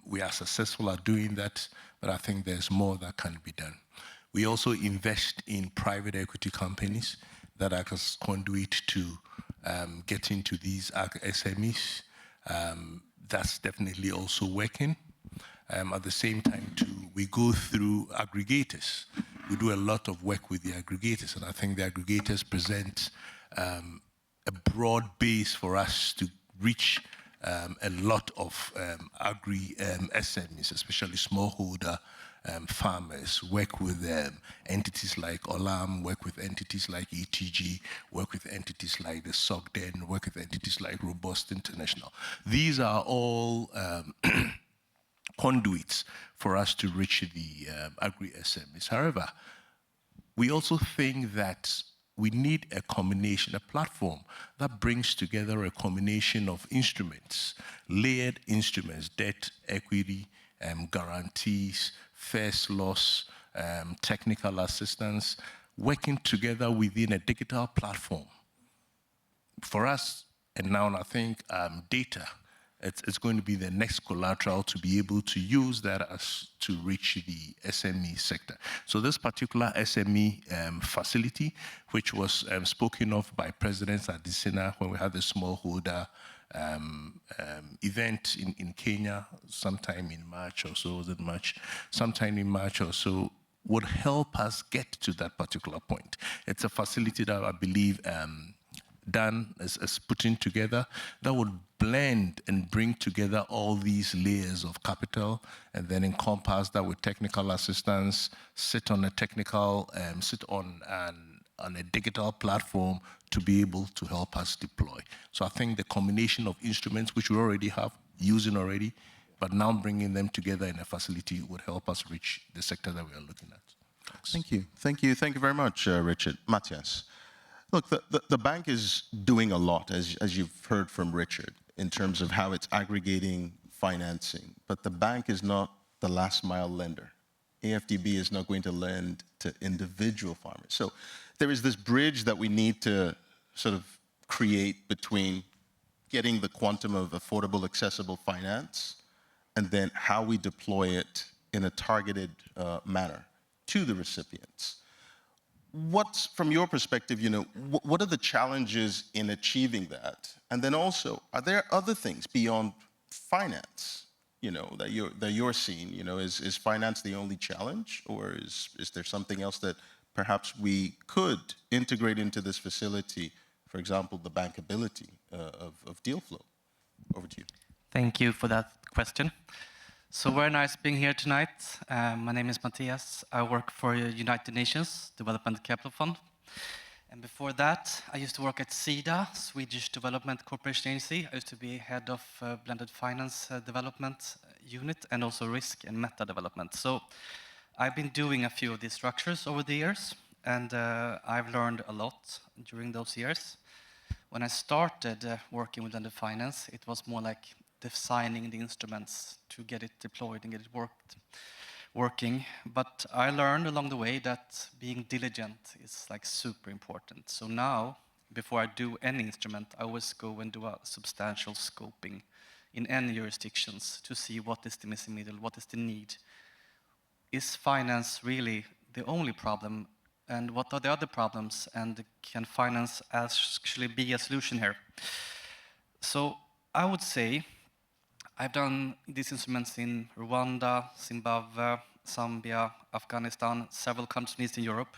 We are successful at doing that, but I think there's more that can be done. We also invest in private equity companies that act as conduit to get into these SMEs. That's definitely also working. At the same time, too, we go through aggregators. We do a lot of work with the aggregators, and I think the aggregators present a broad base for us to reach a lot of agri-SMEs, especially smallholder farmers, work with entities like Olam, work with entities like ETG, work with entities like the SOCDEN, work with entities like Robust International. These are all conduits for us to reach the agri-SMEs. However, we also think that we need a combination, a platform that brings together a combination of instruments, layered instruments, debt, equity, guarantees, first loss, technical assistance, working together within a digital platform. For us, and now I think data, it's going to be the next collateral to be able to use that as to reach the SME sector. So this particular SME facility, which was spoken of by President Adesina when we had the smallholder event in Kenya sometime in March or so, was it March? Sometime in March or so, would help us get to that particular point. It's a facility that I believe Dan is putting together that would blend and bring together all these layers of capital and then encompass that with technical assistance, sit on a digital platform to be able to help us deploy. So I think the combination of instruments which we already have, using already, but now bringing them together in a facility would help us reach the sector that we are looking at. Thank you very much, Richard. Matthias. Look, the bank is doing a lot, as you've heard from Richard, in terms of how it's aggregating financing. But the bank is not the last mile lender. AFDB is not going to lend to individual farmers. So there is this bridge that we need to sort of create between getting the quantum of affordable, accessible finance and then how we deploy it in a targeted manner to the recipients. What's, from your perspective, what are the challenges in achieving that? And then also, are there other things beyond finance, that you're seeing? Is finance the only challenge, or is there something else that perhaps we could integrate into this facility? For example, the bankability of deal flow. Over to you. Thank you for that question. So very nice being here tonight. My name is Matthias. I work for United Nations Development Capital Fund. And before that, I used to work at SIDA, Swedish Development Cooperation Agency. I used to be head of blended finance development unit and also risk and meta development. So I've been doing a few of these structures over the years, and I've learned a lot during those years. When I started working with blended finance, it was more like designing the instruments to get it deployed and get it working. But I learned along the way that being diligent is like super important. So now, before I do any instrument, I always go and do a substantial scoping in any jurisdictions to see what is the missing middle, what is the need. Is finance really the only problem? And what are the other problems? And can finance actually be a solution here? So I would say I've done these instruments in Rwanda, Zimbabwe, Zambia, Afghanistan, several countries in Eastern Europe.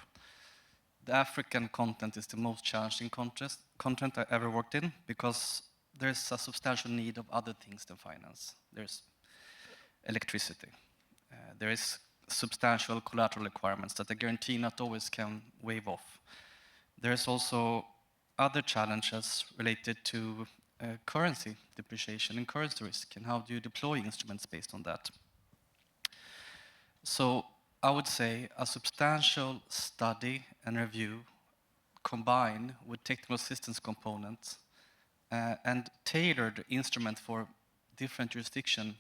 The African continent is the most challenging continent I ever worked in because there's a substantial need of other things than finance. There's electricity. There is substantial collateral requirements that the guarantee not always can waive off. There's also other challenges related to currency depreciation and currency risk, and how do you deploy instruments based on that. So I would say a substantial study and review combined with technical assistance components and tailored instrument for different jurisdiction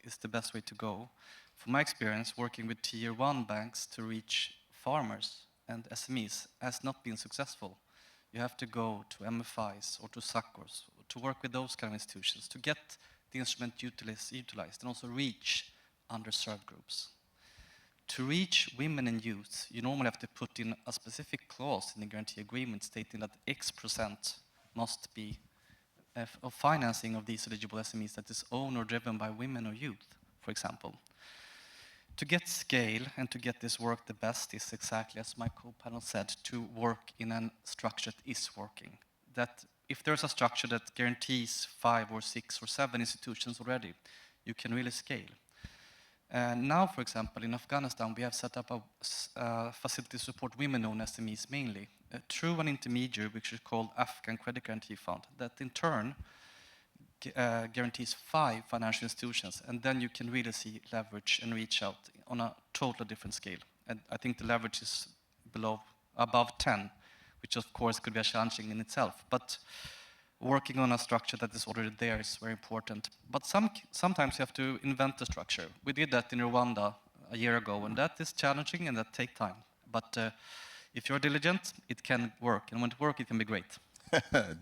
is the best way to go. From my experience, working with tier 1 banks to reach farmers and SMEs has not been successful. You have to go to MFIs or to SACCOs to work with those kind of institutions to get the instrument utilized and also reach underserved groups. To reach women and youth, you normally have to put in a specific clause in the guarantee agreement stating that X% must be of financing of these eligible SMEs that is owned or driven by women or youth, for example. To get scale and to get this work the best is exactly as my co-panel said, to work in a structure that is working. That if there's a structure that guarantees 5 or 6 or 7 institutions already, you can really scale. Now, for example, in Afghanistan, we have set up a facility to support women-owned SMEs mainly, through an intermediary which is called Afghan Credit Guarantee Fund, that in turn guarantees 5 financial institutions, and then you can really see leverage and reach out on a totally different scale. And I think the leverage is above 10, which of course could be challenging in itself. But working on a structure that is already there is very important. But sometimes you have to invent the structure. We did that in Rwanda a year ago, and that is challenging and that takes time. But if you're diligent, it can work. And when it works, it can be great.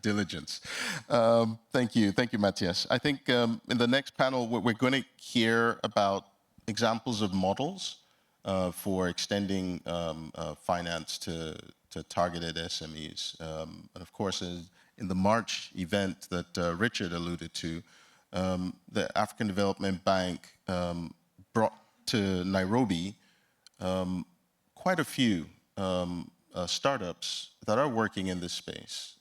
Diligence. Thank you, Matthias. I think in the next panel, we're going to hear about examples of models for extending finance to targeted SMEs. And of course, in the March event that Richard alluded to, the African Development Bank brought to Nairobi quite a few startups that are working in this space,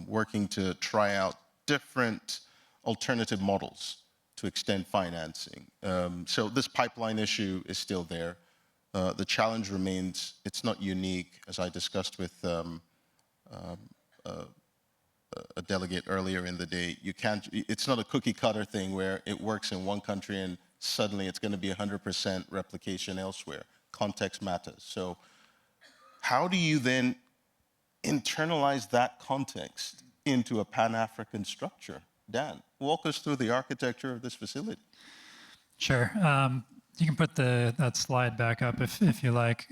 working to try out different alternative models to extend financing. So this pipeline issue is still there. The challenge remains, it's not unique, as I discussed with a delegate earlier in the day. It's not a cookie cutter thing where it works in one country and suddenly it's going to be 100% replication elsewhere. Context matters. So how do you then internalize that context into a Pan-African structure? Dan, walk us through the architecture of this facility. Sure. You can put that slide back up if you like.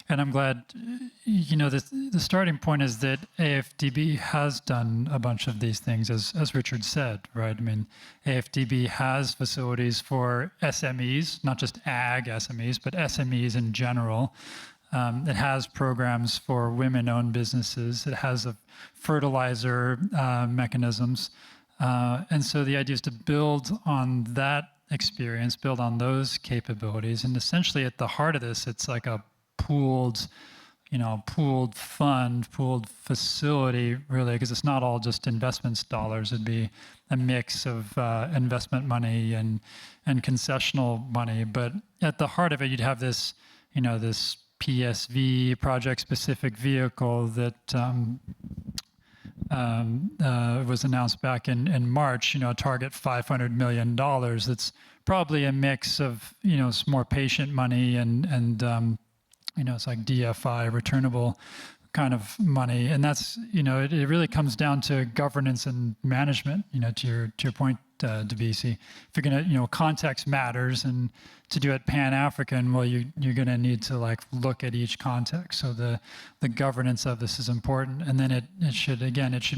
And I'm glad, the starting point is that AFDB has done a bunch of these things, as Richard said, right? I mean, AFDB has facilities for SMEs, not just ag SMEs, but SMEs in general. It has programs for women-owned businesses. It has fertilizer mechanisms. And so the idea is to build on that experience, build on those capabilities. And essentially at the heart of this, it's like a pooled, pooled fund, pooled facility, really, because it's not all just investments dollars. It'd be a mix of investment money and concessional money. But at the heart of it, you'd have this, this PSV, project-specific vehicle that was announced back in March, target $500 million. That's probably a mix of, some more patient money and it's like DFI, returnable kind of money. And that's, it really comes down to governance and management, to your point, Debisi. If you're going to, context matters, and to do it Pan-African, well, you're going to need to look at each context. So the governance of this is important. And then it should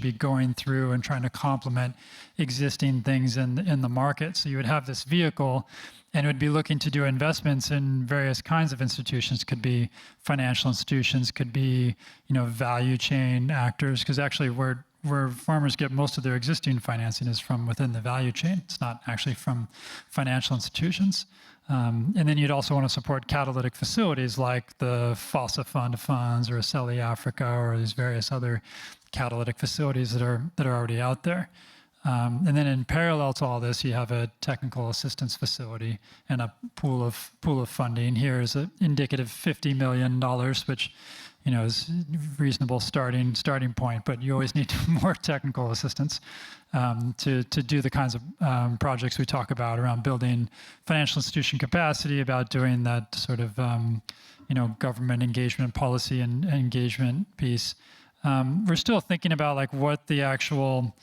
be going through and trying to complement existing things in the market. So you would have this vehicle, and it would be looking to do investments in various kinds of institutions. Could be financial institutions, could be, value chain actors, because actually where farmers get most of their existing financing is from within the value chain. It's not actually from financial institutions. And then you'd also want to support catalytic facilities like the FOSSA Fund of Funds or ASELI Africa or these various other catalytic facilities that are already out there. And then in parallel to all this, you have a technical assistance facility and a pool of funding. Here is an indicative $50 million, which is reasonable starting point, but you always need more technical assistance to do the kinds of projects we talk about around building financial institution capacity, about doing that sort of government engagement, policy and engagement piece. We're still thinking about what the actual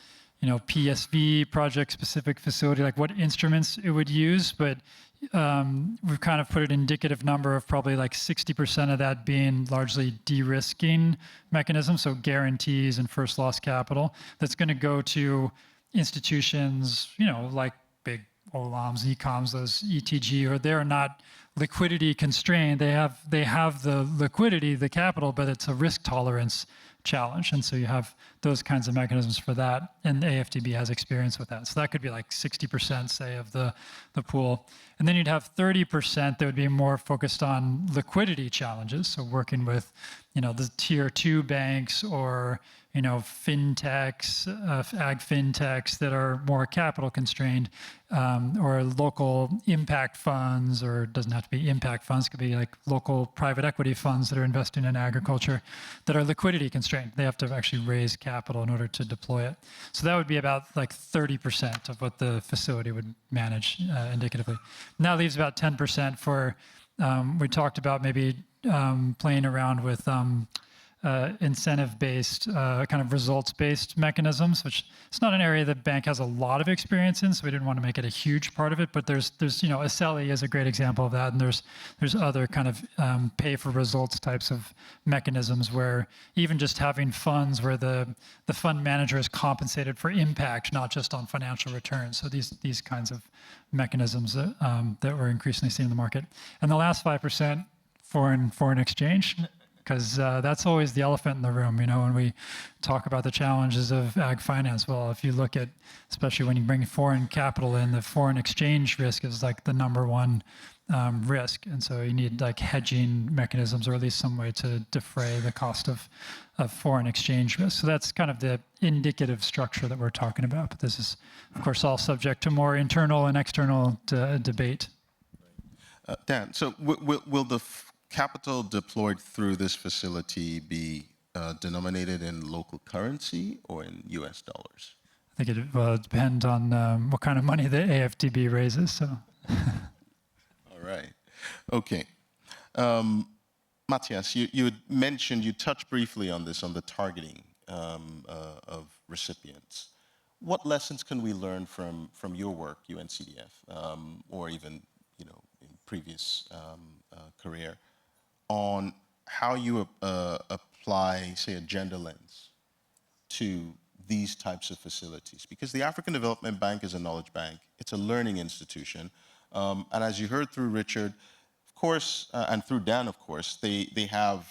PSV, project-specific facility, what instruments it would use, but we've kind of put an indicative number of probably 60% of that being largely de-risking mechanisms, so guarantees and first loss capital, that's going to go to institutions, like big OLAMs, ECOMs, those ETG, or they're not liquidity constrained. They have the liquidity, the capital, but it's a risk tolerance challenge. And so you have those kinds of mechanisms for that. And the AFTB has experience with that. So that could be 60%, say, of the pool. And then you'd have 30% that would be more focused on liquidity challenges. So working with, the tier 2 banks or, fintechs, ag fintechs that are more capital constrained, or local impact funds, or it doesn't have to be impact funds, it could be local private equity funds that are investing in agriculture that are liquidity constrained. They have to actually raise capital in order to deploy it. So that would be about 30% of what the facility would manage indicatively. Now leaves about 10% for, we talked about maybe playing around with incentive-based, kind of results-based mechanisms, which it's not an area the bank has a lot of experience in, so we didn't want to make it a huge part of it. But there's ASELI is a great example of that, and there's other kind of pay-for-results types of mechanisms where even just having funds where the fund manager is compensated for impact, not just on financial returns. So these kinds of mechanisms that we're increasingly seeing in the market. And the last 5%, foreign exchange. Because that's always the elephant in the room, when we talk about the challenges of ag finance. Well, if you look at, especially when you bring foreign capital in, the foreign exchange risk is the number one risk. And so you need hedging mechanisms, or at least some way to defray the cost of foreign exchange risk. So that's kind of the indicative structure that we're talking about. But this is, of course, all subject to more internal and external debate. Dan, so will the capital deployed through this facility be denominated in local currency or in US dollars? I think it will depend on what kind of money the AFTB raises. So. All right. Okay. Matthias, you had mentioned, you touched briefly on this, on the targeting of recipients. What lessons can we learn from your work, UNCDF, or even in previous career, on how you apply, say, a gender lens to these types of facilities? Because the African Development Bank is a knowledge bank. It's a learning institution. And as you heard through Richard, of course, and through Dan, of course, they have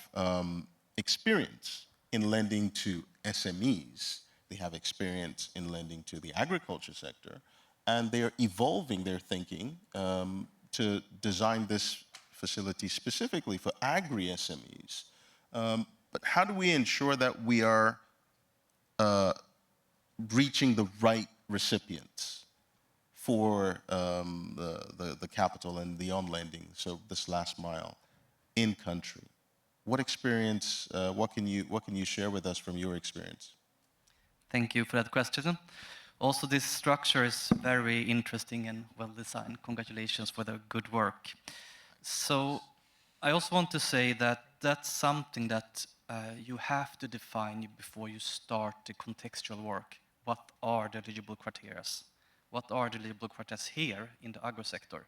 experience in lending to SMEs. They have experience in lending to the agriculture sector. And they are evolving their thinking to design this facility specifically for Agri-SMEs. But how do we ensure that we are reaching the right recipients for the capital and the on-lending, so this last mile in country? What experience, what can you share with us from your experience? Thank you for that question. Also, this structure is very interesting and well designed. Congratulations for the good work. So I also want to say that that's something that you have to define before you start the contextual work. What are the eligible criteria? What are the eligible criteria here in the agro sector?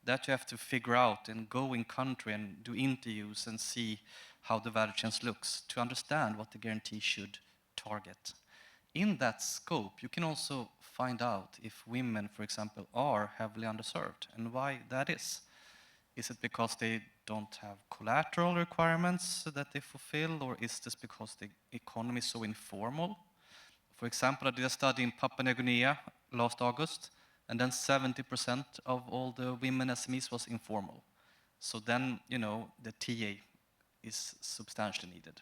That you have to figure out and go in country and do interviews and see how the value chain looks to understand what the guarantee should target. In that scope, you can also find out if women, for example, are heavily underserved and why that is. Is it because they don't have collateral requirements that they fulfill, or is this because the economy is so informal? For example, I did a study in Papua New Guinea last August, and then 70% of all the women SMEs was informal. So then, you know, the TA is substantially needed.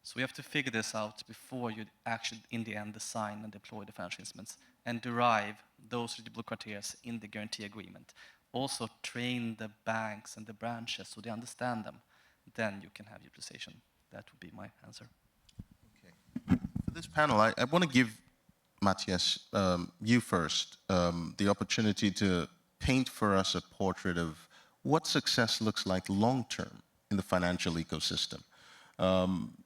So we have to figure this out before you actually, in the end, design and deploy the financial instruments and derive those eligible criteria in the guarantee agreement. Also train the banks and the branches so they understand them. Then you can have utilization. That would be my answer. Okay. For this panel, I want to give Matthias, you first, the opportunity to paint for us a portrait of what success looks like long-term in the financial ecosystem.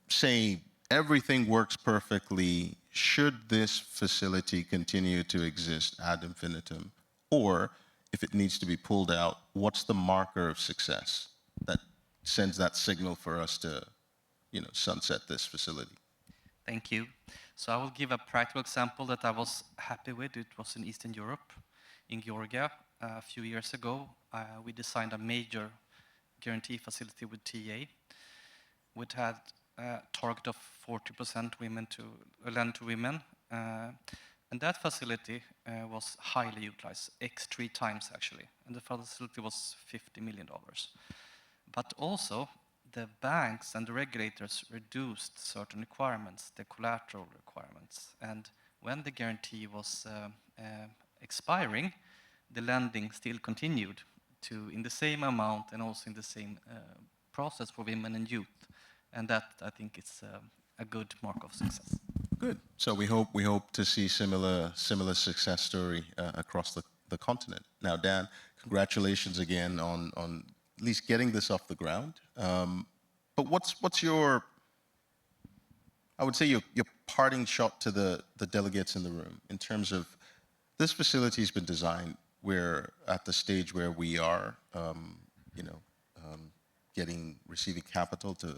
Say everything works perfectly, should this facility continue to exist ad infinitum? Or if it needs to be pulled out, what's the marker of success that sends that signal for us to, you know, sunset this facility? Thank you. So I will give a practical example that I was happy with. It was in Eastern Europe, in Georgia. A few years ago, we designed a major guarantee facility with TA. We'd had a target of 40% women to lend to women. And that facility was highly utilized, 3 times actually. And the facility was $50 million. But also, the banks and the regulators reduced certain requirements, the collateral requirements. And when the guarantee was expiring, the lending still continued to in the same amount and also in the same process for women and youth. And that, I think, is a good mark of success. Good. So we hope to see similar success story across the continent. Now, Dan, congratulations again on at least getting this off the ground. But what's your, I would say your parting shot to the delegates in the room in terms of this facility has been designed. We're at the stage where we are, receiving capital to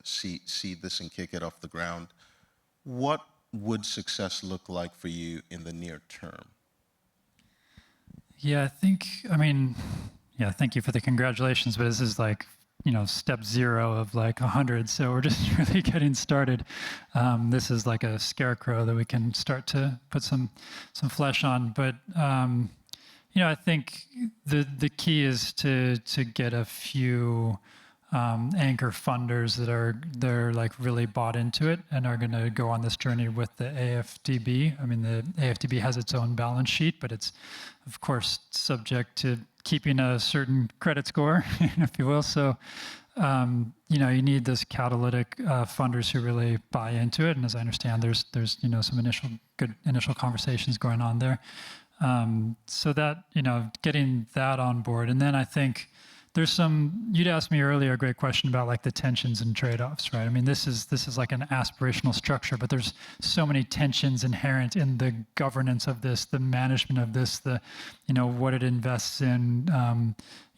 seed this and kick it off the ground. What would success look like for you in the near term? Yeah, thank you for the congratulations, but this is like, step 0 of like 100. So we're just really getting started. This is like a scarecrow that we can start to put some flesh on. But, I think the key is to get a few anchor funders that are like really bought into it and are going to go on this journey with the AFDB. I mean, the AFDB has its own balance sheet, but it's of course subject to keeping a certain credit score, if you will. So, you need this catalytic funders who really buy into it. And as I understand, there's some good initial conversations going on there. So that, getting that on board. And then I think there's you'd asked me earlier a great question about like the tensions and trade-offs, right? I mean, this is like an aspirational structure, but there's so many tensions inherent in the governance of this, the management of this, what it invests in,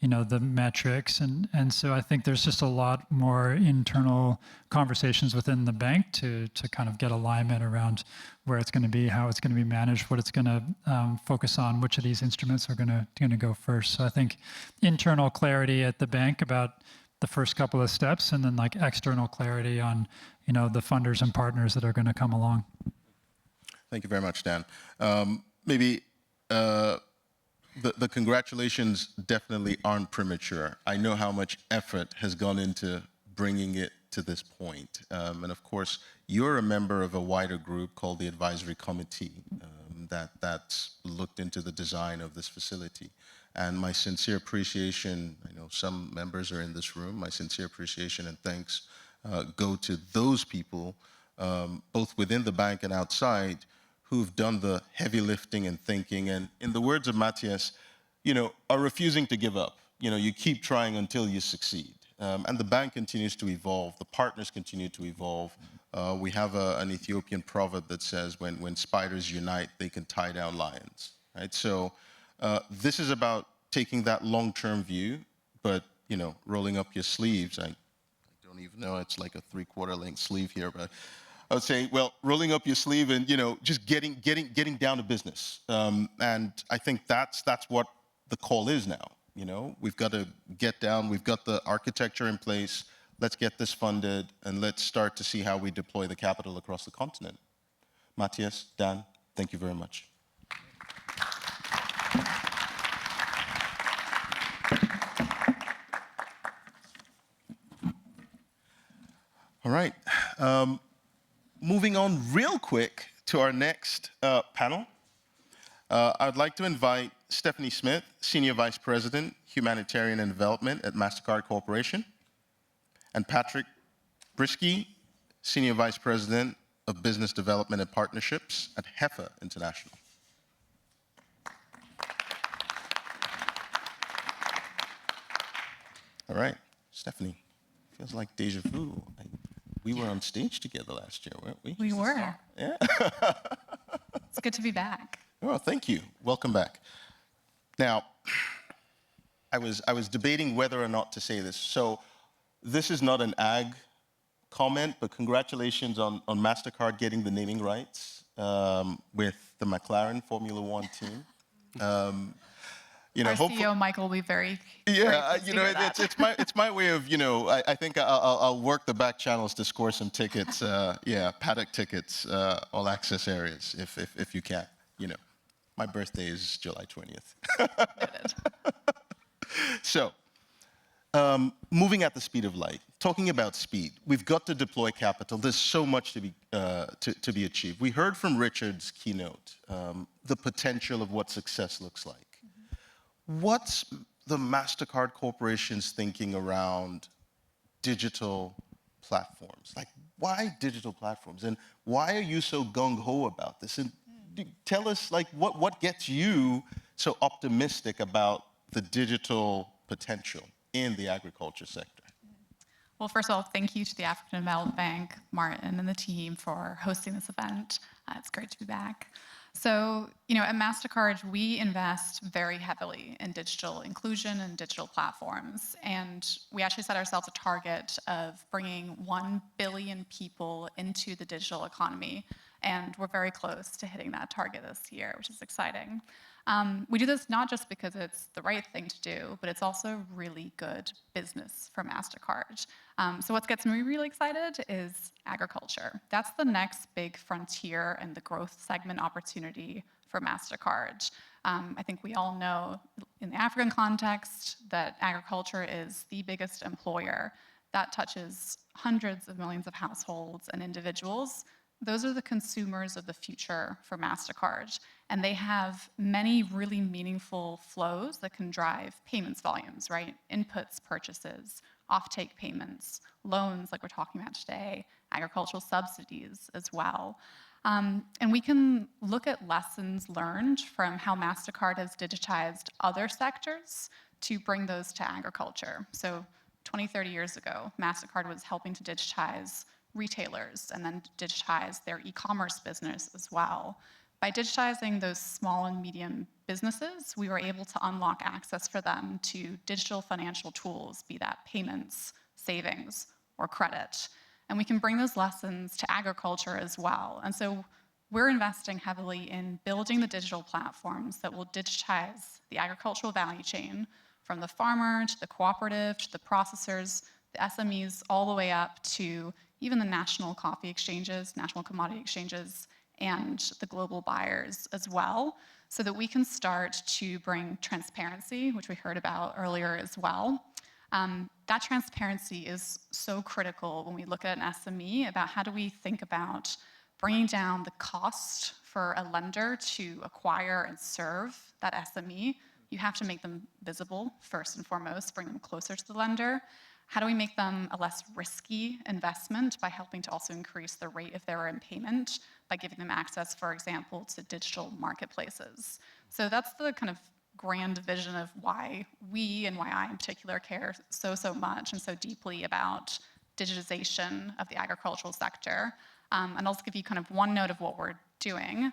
the metrics. And so I think there's just a lot more internal conversations within the bank to kind of get alignment around where it's going to be, how it's going to be managed, what it's going to focus on, which of these instruments are going to go first. So I think internal clarity at the bank about the first couple of steps, and then like external clarity on, the funders and partners that are going to come along. Thank you very much, Dan. Maybe the congratulations definitely aren't premature. I know how much effort has gone into bringing it to this point. And of course, you're a member of a wider group called the Advisory Committee that's looked into the design of this facility. And my sincere appreciation, I know some members are in this room, my sincere appreciation and thanks go to those people, both within the bank and outside, who've done the heavy lifting and thinking, and in the words of Matthias, are refusing to give up. You keep trying until you succeed. And the bank continues to evolve, the partners continue to evolve. We have an Ethiopian proverb that says, when spiders unite, they can tie down lions, right? So this is about taking that long-term view, but, rolling up your sleeves. I don't even know, it's like a 3/4 length sleeve here, but I would say, well, rolling up your sleeve and, just getting down to business. And I think that's what the call is now. We've got to get down, we've got the architecture in place, let's get this funded, and let's start to see how we deploy the capital across the continent. Matthias, Dan, thank you very much. All right. Moving on real quick to our next panel. I'd like to invite Stephanie Smith, Senior Vice President, Humanitarian and Development at MasterCard Corporation, and Patrick Brisky, Senior Vice President of Business Development and Partnerships at HEFA International. All right, Stephanie, feels like deja vu. We were on stage together last year, weren't we? We were. Yeah. It's good to be back. Oh, thank you. Welcome back. Now, I was debating whether or not to say this. So this is not an ag comment, but congratulations on MasterCard getting the naming rights with the McLaren Formula One team. Our CEO, Michael, will be very it's my way of, I think I'll work the back channels to score some tickets, paddock tickets, all access areas, if you can, My birthday is July 20th. So, moving at the speed of light, talking about speed, we've got to deploy capital. There's so much to be achieved. We heard from Richard's keynote, the potential of what success looks like. What's the MasterCard Corporation's thinking around digital platforms? Like, why digital platforms? And why are you so gung-ho about this? And tell us, like, what gets you so optimistic about the digital potential in the agriculture sector? Well, first of all, thank you to the African Development Bank, Martin, and the team for hosting this event. It's great to be back. So, at MasterCard, we invest very heavily in digital inclusion and digital platforms. And we actually set ourselves a target of bringing 1 billion people into the digital economy. And we're very close to hitting that target this year, which is exciting. We do this not just because it's the right thing to do, but it's also really good business for MasterCard. So what gets me really excited is agriculture. That's the next big frontier and the growth segment opportunity for MasterCard. I think we all know in the African context that agriculture is the biggest employer. That touches hundreds of millions of households and individuals. Those are the consumers of the future for MasterCard, and they have many really meaningful flows that can drive payments volumes, right? Inputs, purchases, offtake payments, loans like we're talking about today, agricultural subsidies as well. And we can look at lessons learned from how MasterCard has digitized other sectors to bring those to agriculture. So 20, 30 years ago, MasterCard was helping to digitize retailers and then digitize their e-commerce business as well. By digitizing those small and medium businesses, we were able to unlock access for them to digital financial tools, be that payments, savings, or credit. And we can bring those lessons to agriculture as well. And so we're investing heavily in building the digital platforms that will digitize the agricultural value chain from the farmer to the cooperative to the processors, the SMEs, all the way up to even the national coffee exchanges, national commodity exchanges, and the global buyers as well, so that we can start to bring transparency, which we heard about earlier as well, That transparency is so critical when we look at an SME about how do we think about bringing down the cost for a lender to acquire and serve that SME. You have to make them visible first and foremost, bring them closer to the lender. How do we make them a less risky investment by helping to also increase the rate of their payment by giving them access, for example, to digital marketplaces? So that's the kind of grand vision of why we and why I in particular care so much and so deeply about digitization of the agricultural sector. And I'll just give you kind of one note of what we're doing.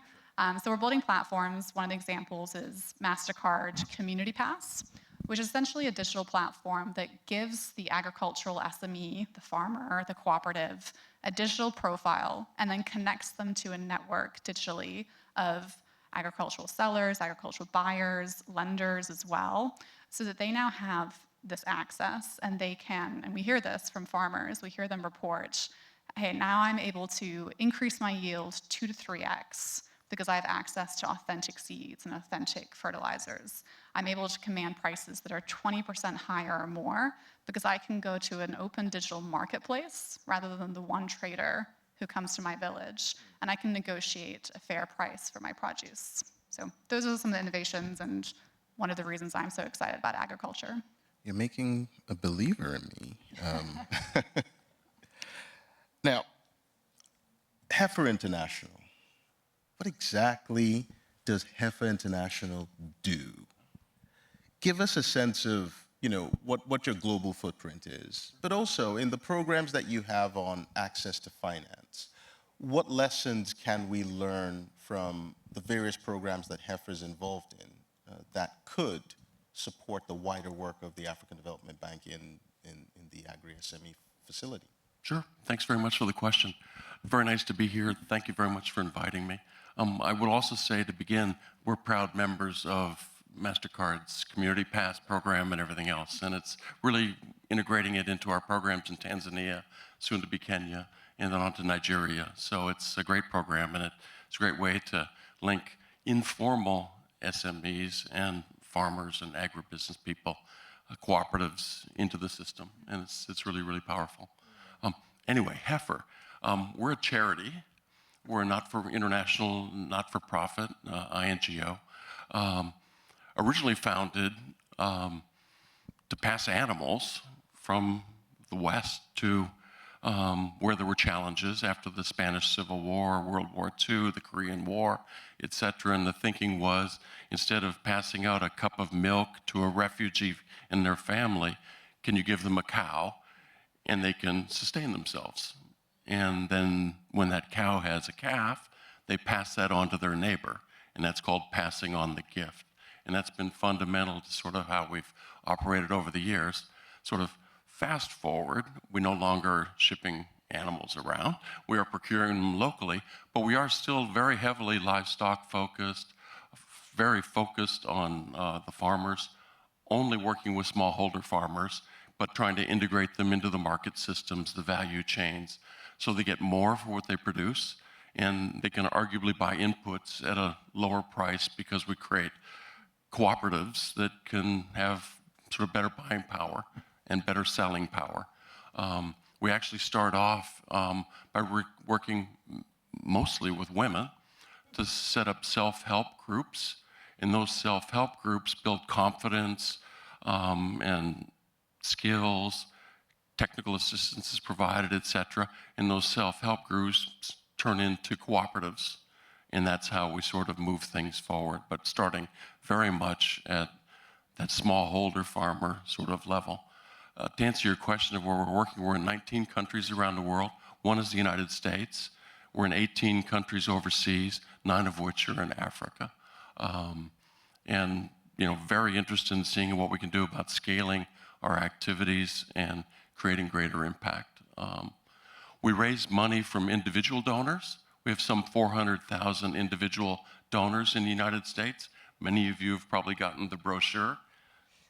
So we're building platforms. One of the examples is MasterCard Community Pass, which is essentially a digital platform that gives the agricultural SME, the farmer, the cooperative, a digital profile and then connects them to a network digitally of agricultural sellers, agricultural buyers, lenders as well, so that they now have this access and they can, and we hear this from farmers, we hear them report, hey, now I'm able to increase my yield 2 to 3x because I have access to authentic seeds and authentic fertilizers. I'm able to command prices that are 20% higher or more because I can go to an open digital marketplace rather than the one trader who comes to my village, and I can negotiate a fair price for my produce. So those are some of the innovations and one of the reasons I'm so excited about agriculture. You're making a believer in me. Now, Heifer International. What exactly does Heifer International do? Give us a sense of, what your global footprint is, but also in the programs that you have on access to finance, what lessons can we learn from the various programs that Heifer is involved in that could support the wider work of the African Development Bank in the Agri-SME facility? Sure. Thanks very much for the question. Very nice to be here. Thank you very much for inviting me. I would also say to begin, we're proud members of MasterCard's Community Pass program and everything else, and it's really integrating it into our programs in Tanzania, soon to be Kenya, and then on to Nigeria. So it's a great program, and it's a great way to link informal SMEs and farmers and agribusiness people, cooperatives into the system, and it's really, really powerful. Anyway, Heifer, we're a charity. We're a international not-for-profit, INGO, originally founded to pass animals from the West to where there were challenges after the Spanish Civil War, World War II, the Korean War, et cetera. And the thinking was, instead of passing out a cup of milk to a refugee and their family, can you give them a cow and they can sustain themselves? And then when that cow has a calf, they pass that on to their neighbor, and that's called passing on the gift. And that's been fundamental to sort of how we've operated over the years. Sort of fast forward, we no longer are shipping animals around. We are procuring them locally, but we are still very heavily livestock focused, very focused on the farmers, only working with smallholder farmers, but trying to integrate them into the market systems, the value chains, so they get more for what they produce, and they can arguably buy inputs at a lower price because we create cooperatives that can have sort of better buying power and better selling power. We actually start off by working mostly with women to set up self-help groups, and those self-help groups build confidence and skills, technical assistance is provided, et cetera, and those self-help groups turn into cooperatives. And that's how we sort of move things forward, but starting very much at that smallholder farmer sort of level. To answer your question of where we're working, we're in 19 countries around the world. One is the United States. We're in 18 countries overseas, 9 of which are in Africa. And very interested in seeing what we can do about scaling our activities and creating greater impact. We raise money from individual donors. We have some 400,000 individual donors in the United States. Many of you have probably gotten the brochure.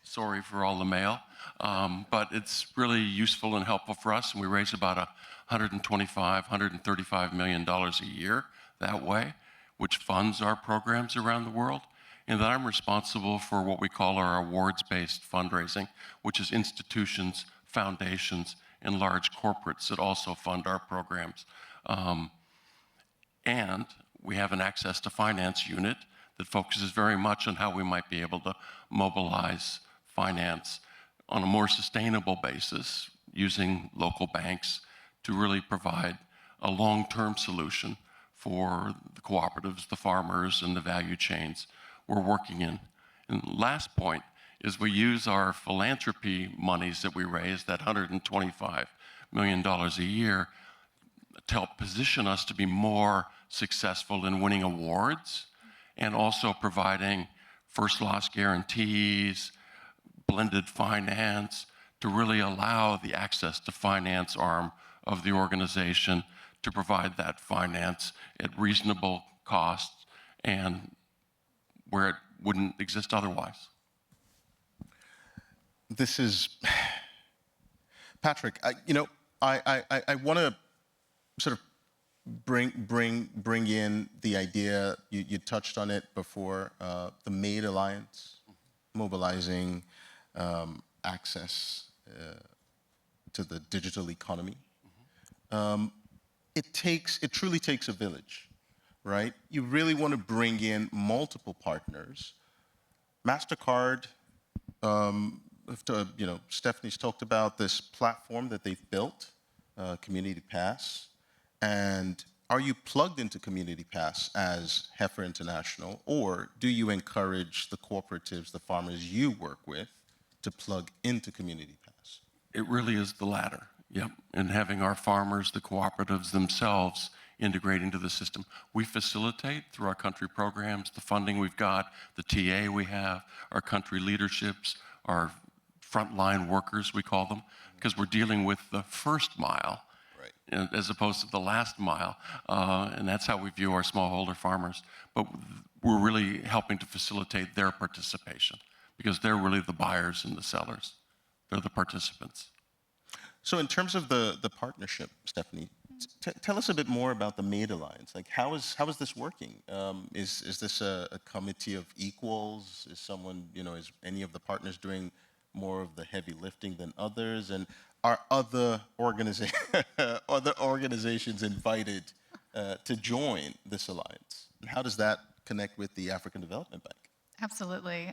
Sorry for all the mail, but it's really useful and helpful for us. And we raise about $135 million a year that way, which funds our programs around the world. and that I'm responsible for what we call our awards-based fundraising, which is institutions, foundations, and large corporates that also fund our programs. And we have an access to finance unit that focuses very much on how we might be able to mobilize finance on a more sustainable basis using local banks to really provide a long-term solution for the cooperatives, the farmers, and the value chains we're working in. And last point is we use our philanthropy monies that we raise, that $125 million a year, to help position us to be more successful in winning awards and also providing first loss guarantees, blended finance, to really allow the access to finance arm of the organization to provide that finance at reasonable costs and where it wouldn't exist otherwise. This is, Patrick, I want to sort of bring in the idea, you touched on it before, the MAID Alliance, mobilizing access to the digital economy. It truly takes a village, right? You really want to bring in multiple partners. MasterCard, Stephanie's talked about this platform that they've built, Community Pass. And are you plugged into Community Pass as Heifer International, or do you encourage the cooperatives, the farmers you work with, to plug into Community Pass? It really is the latter, yep. And having our farmers, the cooperatives themselves, integrate into the system. We facilitate through our country programs, the funding we've got, the TA we have, our country leaderships, our frontline workers, we call them, because we're dealing with the first mile, right, as opposed to the last mile. And that's how we view our smallholder farmers. But we're really helping to facilitate their participation because they're really the buyers and the sellers. They're the participants. So in terms of the partnership, Stephanie, tell us a bit more about the MAID Alliance. Like, how is this working? Is this a committee of equals? Is someone, is any of the partners doing more of the heavy lifting than others? And are other organizations invited to join this alliance? And how does that connect with the African Development Bank? Absolutely.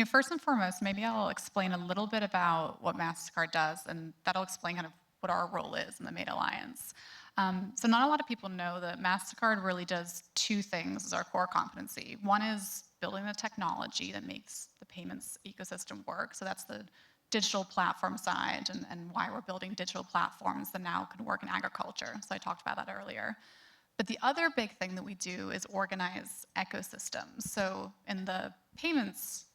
First and foremost, maybe I'll explain a little bit about what MasterCard does, and that'll explain kind of what our role is in the MAID Alliance. So not a lot of people know that MasterCard really does two things as our core competency. One is building the technology that makes the payments ecosystem work. So that's the digital platform side and why we're building digital platforms that now can work in agriculture. So I talked about that earlier. But the other big thing that we do is organize ecosystems. So in the payments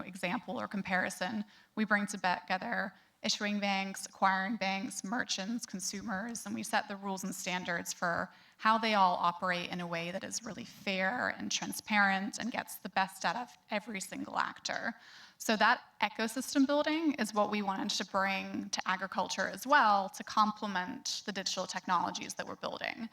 example or comparison, we bring together issuing banks, acquiring banks, merchants, consumers, and we set the rules and standards for how they all operate in a way that is really fair and transparent and gets the best out of every single actor. So that ecosystem building is what we wanted to bring to agriculture as well to complement the digital technologies that we're building.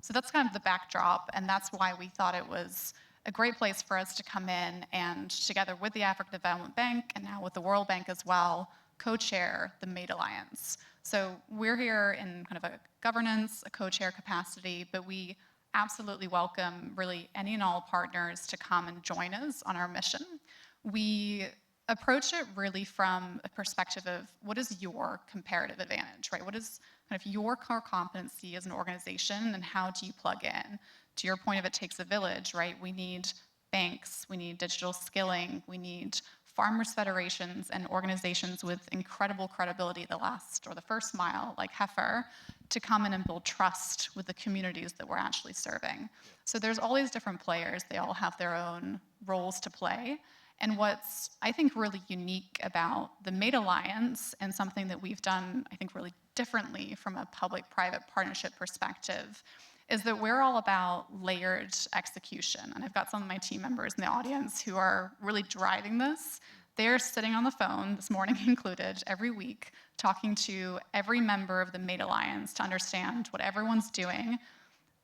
So that's kind of the backdrop, and that's why we thought it was a great place for us to come in and, together with the African Development Bank and now with the World Bank as well, co-chair the MAID Alliance. So we're here in kind of a governance, a co-chair capacity, but we absolutely welcome really any and all partners to come and join us on our mission. We approach it really from a perspective of what is your comparative advantage, right? What is kind of your core competency as an organization and how do you plug in? To your point of it takes a village, right? We need banks, we need digital skilling, we need farmers federations and organizations with incredible credibility, the first mile, like Heifer, to come in and build trust with the communities that we're actually serving. So there's all these different players, they all have their own roles to play. And what's, I think, really unique about the MAID Alliance and something that we've done, I think, really differently from a public-private partnership perspective is that we're all about layered execution. And I've got some of my team members in the audience who are really driving this. They're sitting on the phone, this morning included, every week, talking to every member of the MAID Alliance to understand what everyone's doing,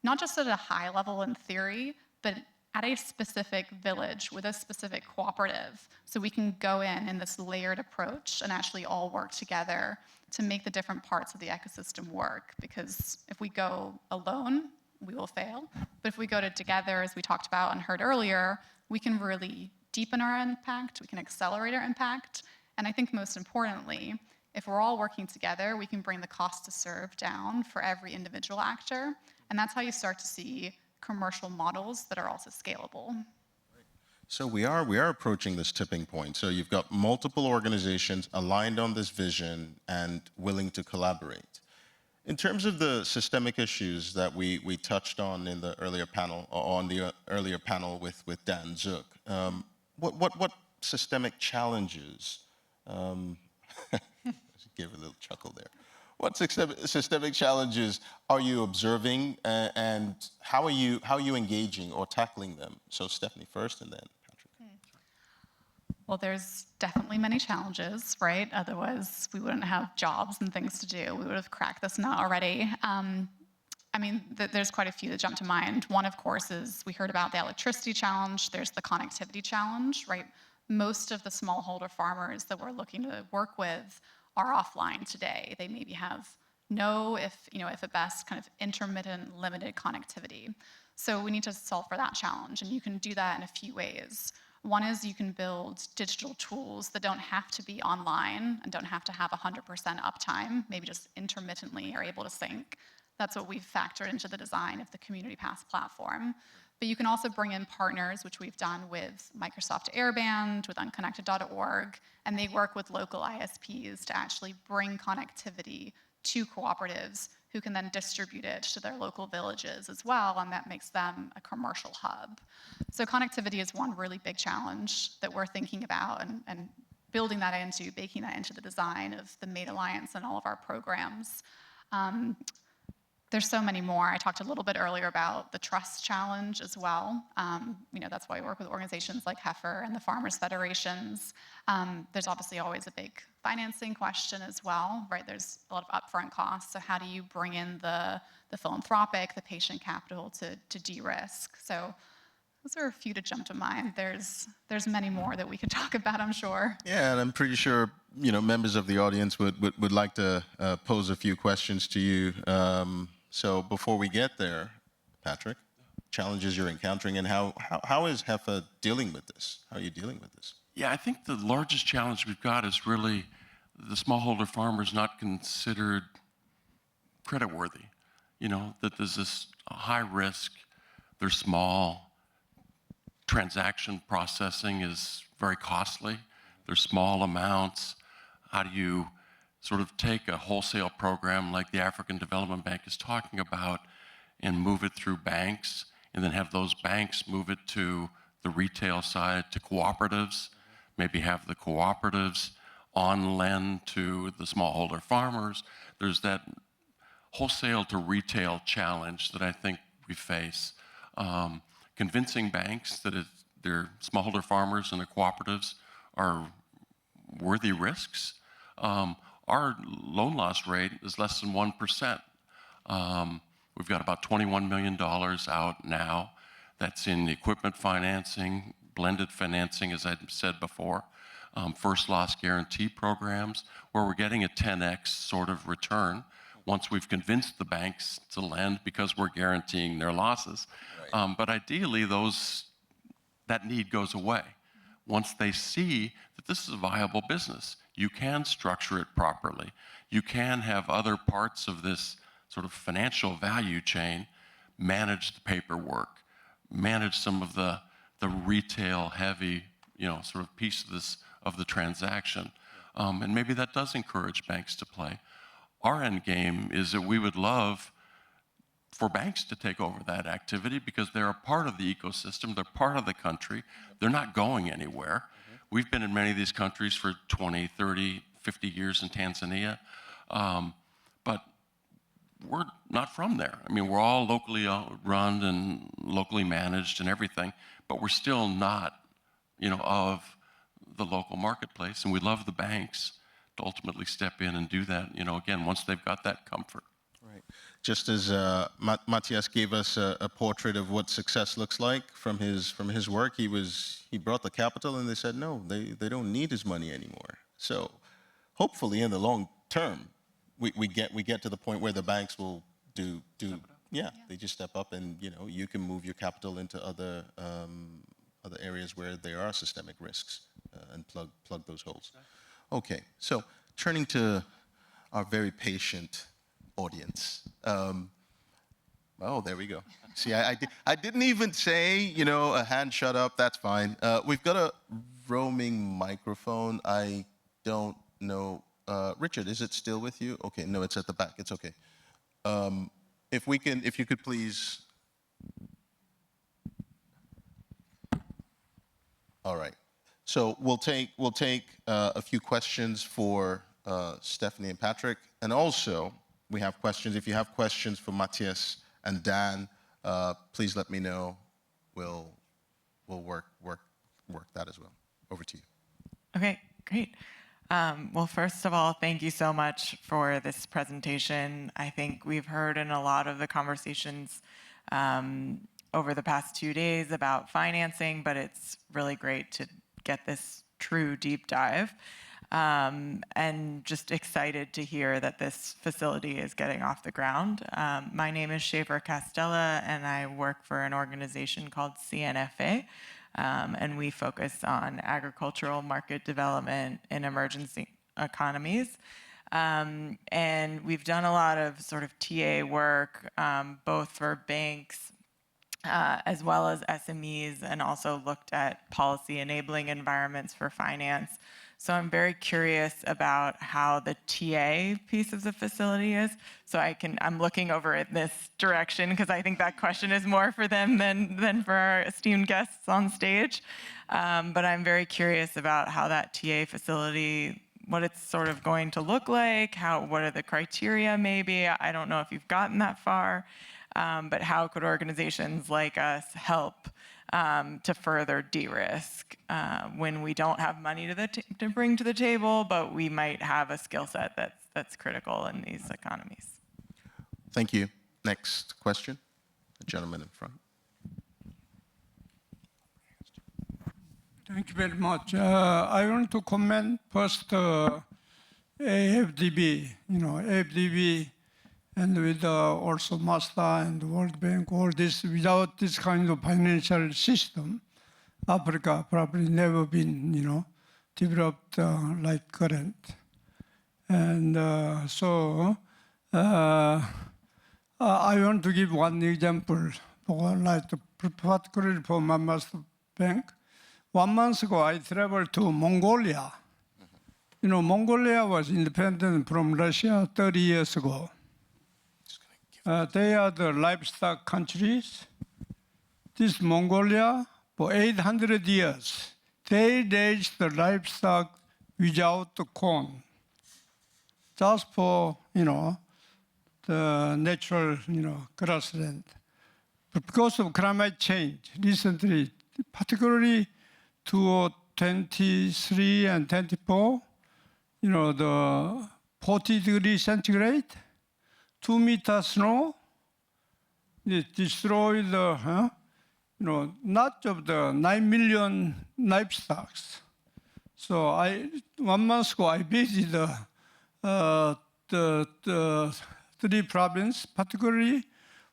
not just at a high level in theory, but at a specific village with a specific cooperative, so we can go in this layered approach and actually all work together to make the different parts of the ecosystem work. Because if we go alone, we will fail. But if we go together, as we talked about and heard earlier, we can really deepen our impact, we can accelerate our impact, and I think most importantly, if we're all working together, we can bring the cost to serve down for every individual actor, and that's how you start to see commercial models that are also scalable. So we are approaching this tipping point. So you've got multiple organizations aligned on this vision and willing to collaborate. In terms of the systemic issues that we touched on in the earlier panel, with Dan Zook, what systemic challenges? Gave a little chuckle there. What systemic challenges are you observing, and how are you engaging or tackling them? So Stephanie first, and then Patrick. Well, there's definitely many challenges, right? Otherwise, we wouldn't have jobs and things to do. We would have cracked this nut already. I mean, there's quite a few that jump to mind. One, of course, is we heard about the electricity challenge. There's the connectivity challenge, right? Most of the smallholder farmers that we're looking to work with are offline today. They maybe have no, if at best, kind of intermittent, limited connectivity. So we need to solve for that challenge, and you can do that in a few ways. One is you can build digital tools that don't have to be online and don't have to have 100% uptime, maybe just intermittently are able to sync. That's what we've factored into the design of the Community Pass platform. But you can also bring in partners, which we've done with Microsoft Airband, with unconnected.org, and they work with local ISPs to actually bring connectivity to cooperatives who can then distribute it to their local villages as well, and that makes them a commercial hub. So connectivity is one really big challenge that we're thinking about and building that into, baking that into the design of the Made Alliance and all of our programs. There's so many more. I talked a little bit earlier about the trust challenge as well. That's why we work with organizations like Heifer and the Farmers Federations. There's obviously always a big financing question as well, right? There's a lot of upfront costs. So how do you bring in the philanthropic, the patient capital to de-risk? So those are a few to jump to mind. There's many more that we could talk about, I'm sure. Yeah, and I'm pretty sure members of the audience would like to pose a few questions to you. So before we get there, Patrick, challenges you're encountering, and how is Heifer dealing with this? How are you dealing with this? Yeah, I think the largest challenge we've got is really the smallholder farmers not considered creditworthy. That there's this high risk, they're small, transaction processing is very costly, they're small amounts. How do you sort of take a wholesale program like the African Development Bank is talking about and move it through banks, and then have those banks move it to the retail side, to cooperatives, maybe have the cooperatives on lend to the smallholder farmers. There's that wholesale to retail challenge that I think we face. Convincing banks that their smallholder farmers and their cooperatives are worthy risks. Our loan loss rate is less than 1%. We've got about $21 million out now. That's in equipment financing, blended financing, as I said before, first loss guarantee programs, where we're getting a 10x sort of return once we've convinced the banks to lend because we're guaranteeing their losses. Right. But ideally, that need goes away. Once they see that this is a viable business, you can structure it properly. You can have other parts of this sort of financial value chain manage the paperwork, manage some of the retail heavy, sort of piece of the transaction. And maybe that does encourage banks to play. Our end game is that we would love for banks to take over that activity because they're a part of the ecosystem, they're part of the country, they're not going anywhere. We've been in many of these countries for 20, 30, 50 years in Tanzania, but we're not from there. I mean, we're all locally run and locally managed and everything, but we're still not, of the local marketplace, and we love the banks to ultimately step in and do that, again, once they've got that comfort. Right. just as Matthias gave us a portrait of what success looks like from his work, he brought the capital, and they said no, they don't need his money anymore. So hopefully, in the long term, we get to the point where the banks will they just step up, and you can move your capital into other areas where there are systemic risks and plug those holes. Okay, so turning to our very patient audience. Oh, there we go. See, I didn't even say, a hand shut up, that's fine. We've got a roaming microphone. I don't know. Richard, is it still with you? Okay, no, it's at the back. It's okay. If you could please. All right. So we'll take a few questions for Stephanie and Patrick, and also we have questions. If you have questions for Matthias and Dan, please let me know. We'll work that as well. Over to you. Okay, great. Well, first of all, thank you so much for this presentation. I think we've heard in a lot of the conversations over the past 2 days about financing, but it's really great to get this true deep dive. And just excited to hear that this facility is getting off the ground. My name is Schaefer Castella, and I work for an organization called CNFA. And we focus on agricultural market development in emerging economies. And we've done a lot of sort of TA work, both for banks as well as SMEs, and also looked at policy enabling environments for finance. So I'm very curious about how the TA piece of the facility is. So I'm looking over at this direction because I think that question is more for them than for our esteemed guests on stage. But I'm very curious about how that TA facility, what it's sort of going to look like, what are the criteria maybe? I don't know if you've gotten that far, but how could organizations like us help to further de-risk when we don't have money to bring to the table, but we might have a skill set that's critical in these economies. Thank you. Next question, the gentleman in front. Thank you very much. I want to comment first AFDB, AFDB, and with also Mazda and World Bank, all this, without this kind of financial system, Africa probably never been, developed like current. And so I want to give one example, particularly for Mazda Bank. 1 month ago, I traveled to Mongolia. Mongolia was independent from Russia 30 years ago. They are the livestock countries. This Mongolia, for 800 years, they raised the livestock without the corn, just for, the natural, grassland. But because of climate change, recently, particularly 2023 and 24, the 40 degrees centigrade, 2 meter snow, it destroyed the, not of the 9 million livestock. So 1 month ago, I visited the 3 provinces, particularly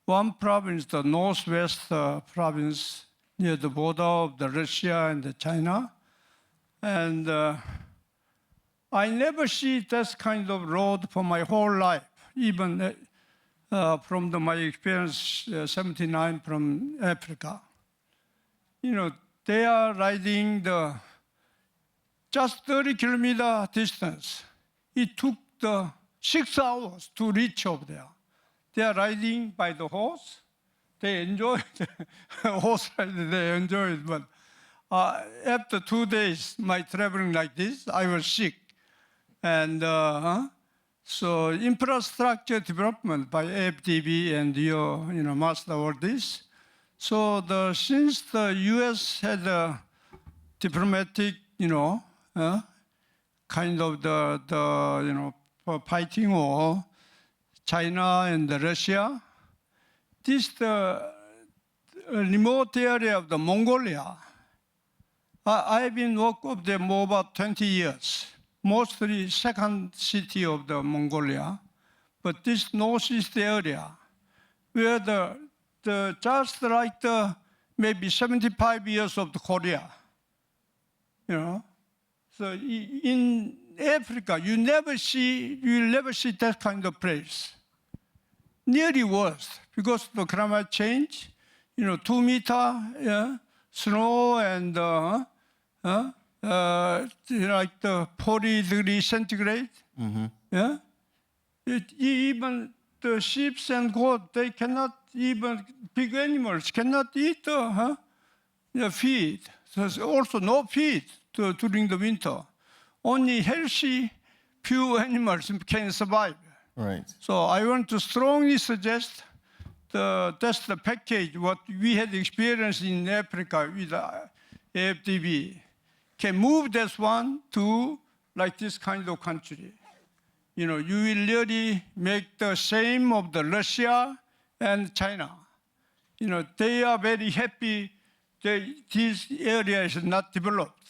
one province, the northwest province near the border of the Russia and China. And I never see this kind of road for my whole life. Even from my experience, 79 from Africa. They are riding just 30 kilometer distance. It took 6 hours to reach over there. They are riding by the horse. They enjoy the horse ride, they enjoy it. But after 2 days, my traveling like this, I was sick. And so infrastructure development by AFDB and your, Mazda, all this. So since the U.S. had a diplomatic, kind of the fighting war, China and Russia. This the remote area of the Mongolia. I've been working up there for about 20 years, mostly second city of the Mongolia. But this northeast area, where the just like the maybe 75 years of the Korea, you know. So in Africa, you'll never see that kind of place. Nearly worse because of the climate change, 2 meter snow and like the 40 degrees centigrade. Yeah, even the sheep and goat, they cannot even, big animals cannot eat the feed. So there's also no feed during the winter. Only healthy, few animals can survive. Right. So I want to strongly suggest that's the package, what we had experienced in Africa with AFDB. Can move this one to like this kind of country. You will really make the same of the Russia and China. They are very happy this area is not developed.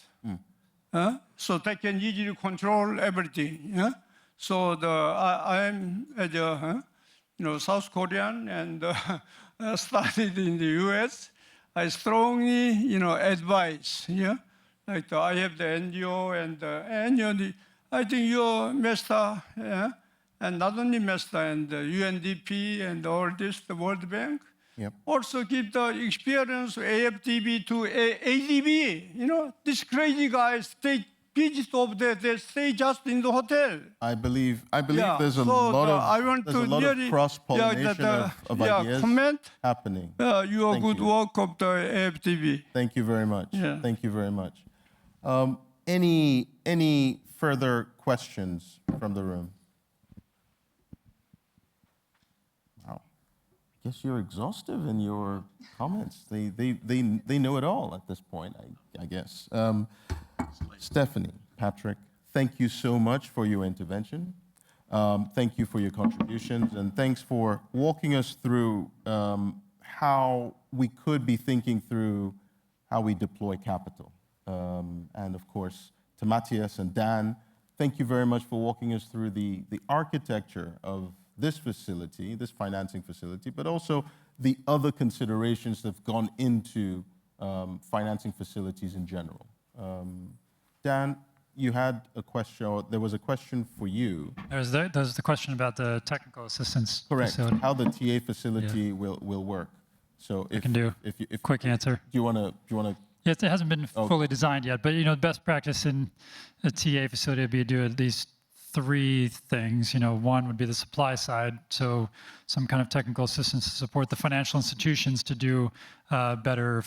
So they can easily control everything. So I'm as a South Korean and studied in the U.S. I strongly advise. Like I have the NGO and I think your Mr. And not only Mr. and the UNDP and all this, the World Bank. Yep. Also give the experience of AFDB to ADB. These crazy guys, they visit over there, they stay just in the hotel. I believe Yeah, there's a so lot I want to of really, cross-pollination of ideas comment happening. your Thank good you. work of the AFDB. Thank you very much. Yeah. Thank you very much. Any further questions from the room? Wow. I guess you're exhaustive in your comments. They know it all at this point, I guess. Stephanie, Patrick, thank you so much for your intervention. Thank you for your contributions, and thanks for walking us through how we could be thinking through how we deploy capital. And of course, to Matthias and Dan, thank you very much for walking us through the architecture of this facility, this financing facility, but also the other considerations that have gone into financing facilities in general. Dan, you had a question, or there was a question for you. There's the question about the technical assistance Correct. facility. How the TA facility will work. So I can do a quick answer. Do you want to? It hasn't been fully designed yet, but the best practice in a TA facility would be to do at least 3 things. One would be the supply side, so some kind of technical assistance to support the financial institutions to do better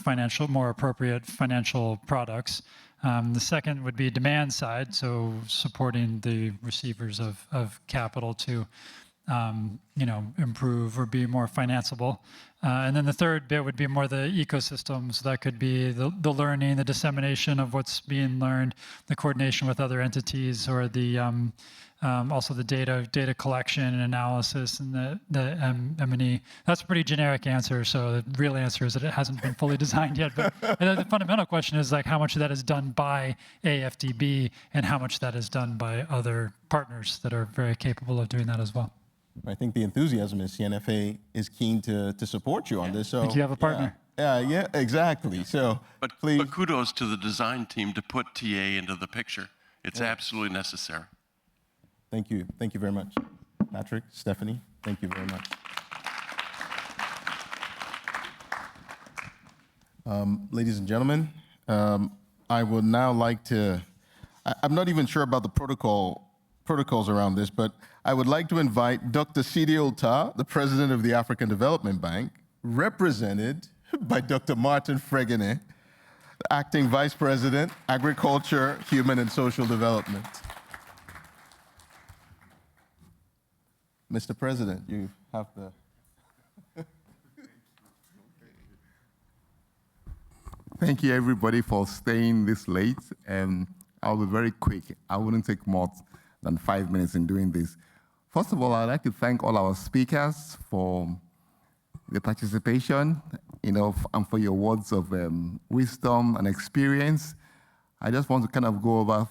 more appropriate financial products. The second would be demand side, so supporting the receivers of capital to improve or be more financeable. And then the third bit would be more the ecosystems. That could be the learning, the dissemination of what's being learned, the coordination with other entities, or the also the data collection and analysis, and the M&E. That's a pretty generic answer. So the real answer is that it hasn't been fully designed yet. But the fundamental question is like how much of that is done by AFDB and how much that is done by other partners that are very capable of doing that as well. I think the enthusiasm is CNFA is keen to support you on this. So I think you have a partner. Yeah, exactly. So, But please. But kudos to the design team to put TA into the picture. It's absolutely necessary. Thank you. Thank you very much. Patrick, Stephanie, thank you very much. Ladies and gentlemen, I would now like to, I'm not even sure about the protocols around this, but I would like to invite Dr. Sidi Ulta, the president of the African Development Bank, represented by Dr. Martin Fregene, the acting vice president, Agriculture, Human and Social Development. Mr. President, you have the... Thank you, everybody, for staying this late. I'll be very quick. I wouldn't take more than 5 minutes in doing this. First of all, I'd like to thank all our speakers for the participation, and for your words of wisdom and experience. I just want to kind of go over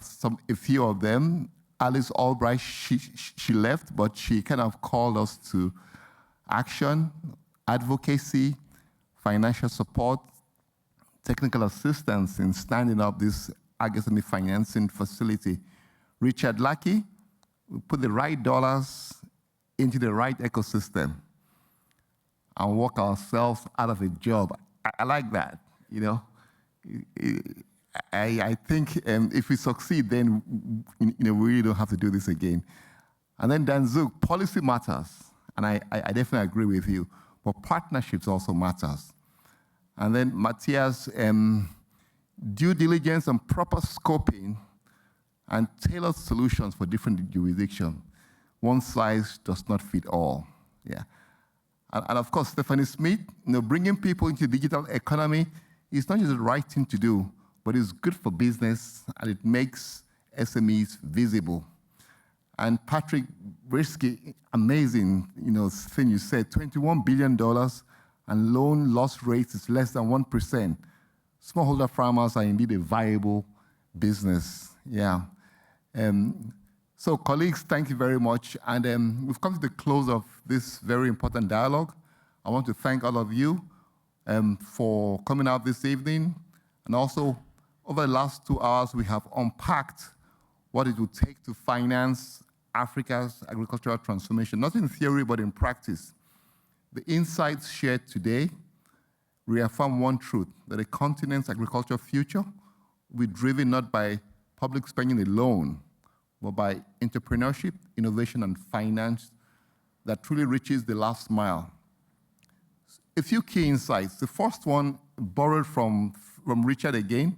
a few of them. Alice Albright, she left, but she kind of called us to action, advocacy, financial support, technical assistance in standing up this Agri-SME financing facility. Richard Lackey, we put the right dollars into the right ecosystem and work ourselves out of a job. I like that, I think if we succeed, then we really don't have to do this again. And then Dan Zook, policy matters, and I definitely agree with you, but partnerships also matters. And then Matthias, due diligence and proper scoping and tailored solutions for different jurisdictions. One size does not fit all. Yeah. And of course, Stephanie Smith, bringing people into the digital economy is not just the right thing to do, but it's good for business and it makes SMEs visible. And Patrick Brisky, amazing, thing you said, $21 billion and loan loss rate is less than 1%. Smallholder farmers are indeed a viable business. Yeah. So colleagues, thank you very much. And we've come to the close of this very important dialogue. I want to thank all of you for coming out this evening. And also, over the last 2 hours, we have unpacked what it would take to finance Africa's agricultural transformation, not in theory, but in practice. The insights shared today reaffirm one truth, that the continent's agricultural future will be driven not by public spending alone, but by entrepreneurship, innovation, and finance that truly reaches the last mile. A few key insights. The first one, borrowed from Richard again,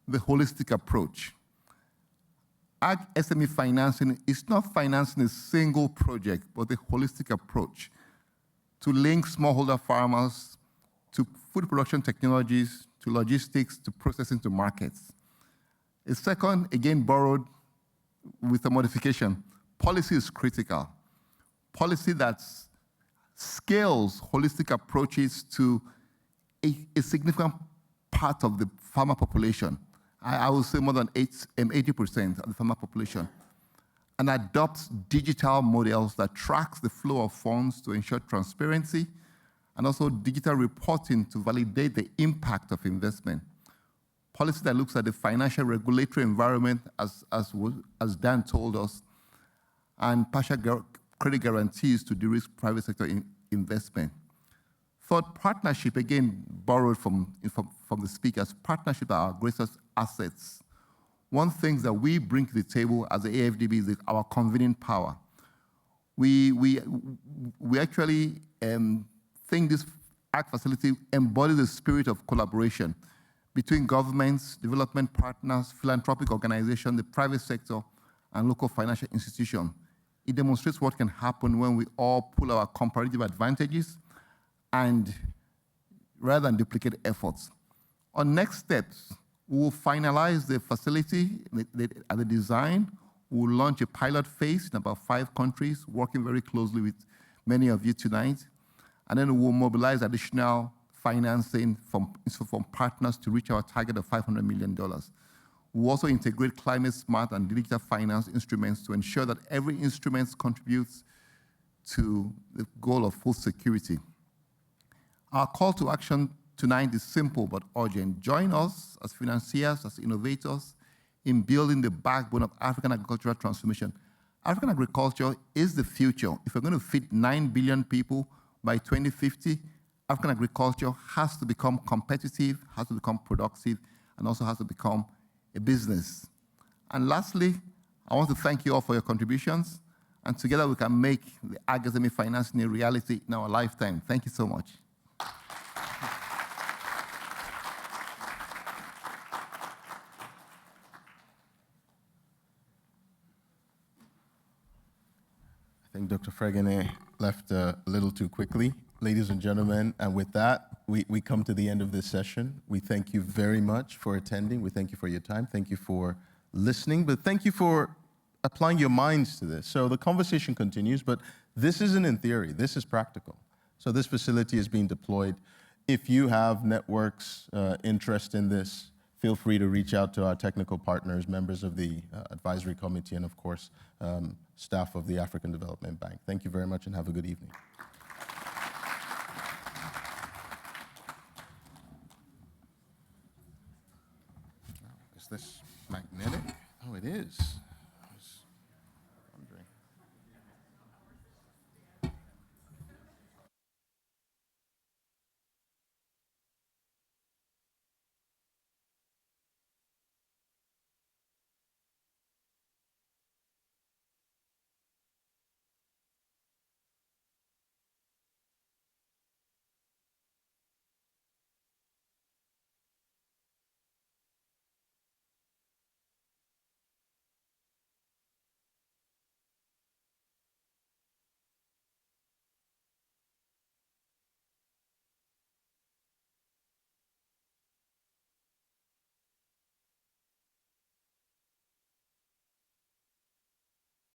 the holistic approach. Ag-SME financing is not financing a single project, but a holistic approach to link smallholder farmers to food production technologies, to logistics, to processing, to markets. A second, again borrowed with a modification, policy is critical. Policy that scales holistic approaches to a significant part of the farmer population. I would say more than 80% of the farmer population, and adopts digital models that tracks the flow of funds to ensure transparency, and also digital reporting to validate the impact of investment. Policy that looks at the financial regulatory environment, as Dan told us, and partial credit guarantees to de-risk private sector investment. Third, partnership, again, borrowed from the speakers. Partnership are our greatest assets. One thing that we bring to the table as the AFDB is our convening power. We actually think this ACT facility embodies the spirit of collaboration between governments, development partners, philanthropic organizations, the private sector, and local financial institutions. It demonstrates what can happen when we all pull our comparative advantages and rather than duplicate efforts. On next steps, we will finalize the facility at the design. We will launch a pilot phase in about 5 countries, working very closely with many of you tonight. And then we will mobilize additional financing from partners to reach our target of $500 million. We'll also integrate climate smart and digital finance instruments to ensure that every instrument contributes to the goal of food security. Our call to action tonight is simple but urgent. Join us as financiers, as innovators, in building the backbone of African agricultural transformation. African agriculture is the future. If we're going to feed 9 billion people by 2050, African agriculture has to become competitive, has to become productive, and also has to become a business. And lastly, I want to thank you all for your contributions, and together we can make the Agri-SME financing a reality in our lifetime. Thank you so much. I think Dr. Fregene left a little too quickly. Ladies and gentlemen, and with that, we come to the end of this session. We thank you very much for attending. We thank you for your time. Thank you for listening, but thank you for applying your minds to this. So the conversation continues, but this isn't in theory, this is practical. So this facility is being deployed. If you have networks, interest in this, feel free to reach out to our technical partners, members of the advisory committee, and of course, staff of the African Development Bank. Thank you very much and have a good evening. Is this magnetic? Oh, it is.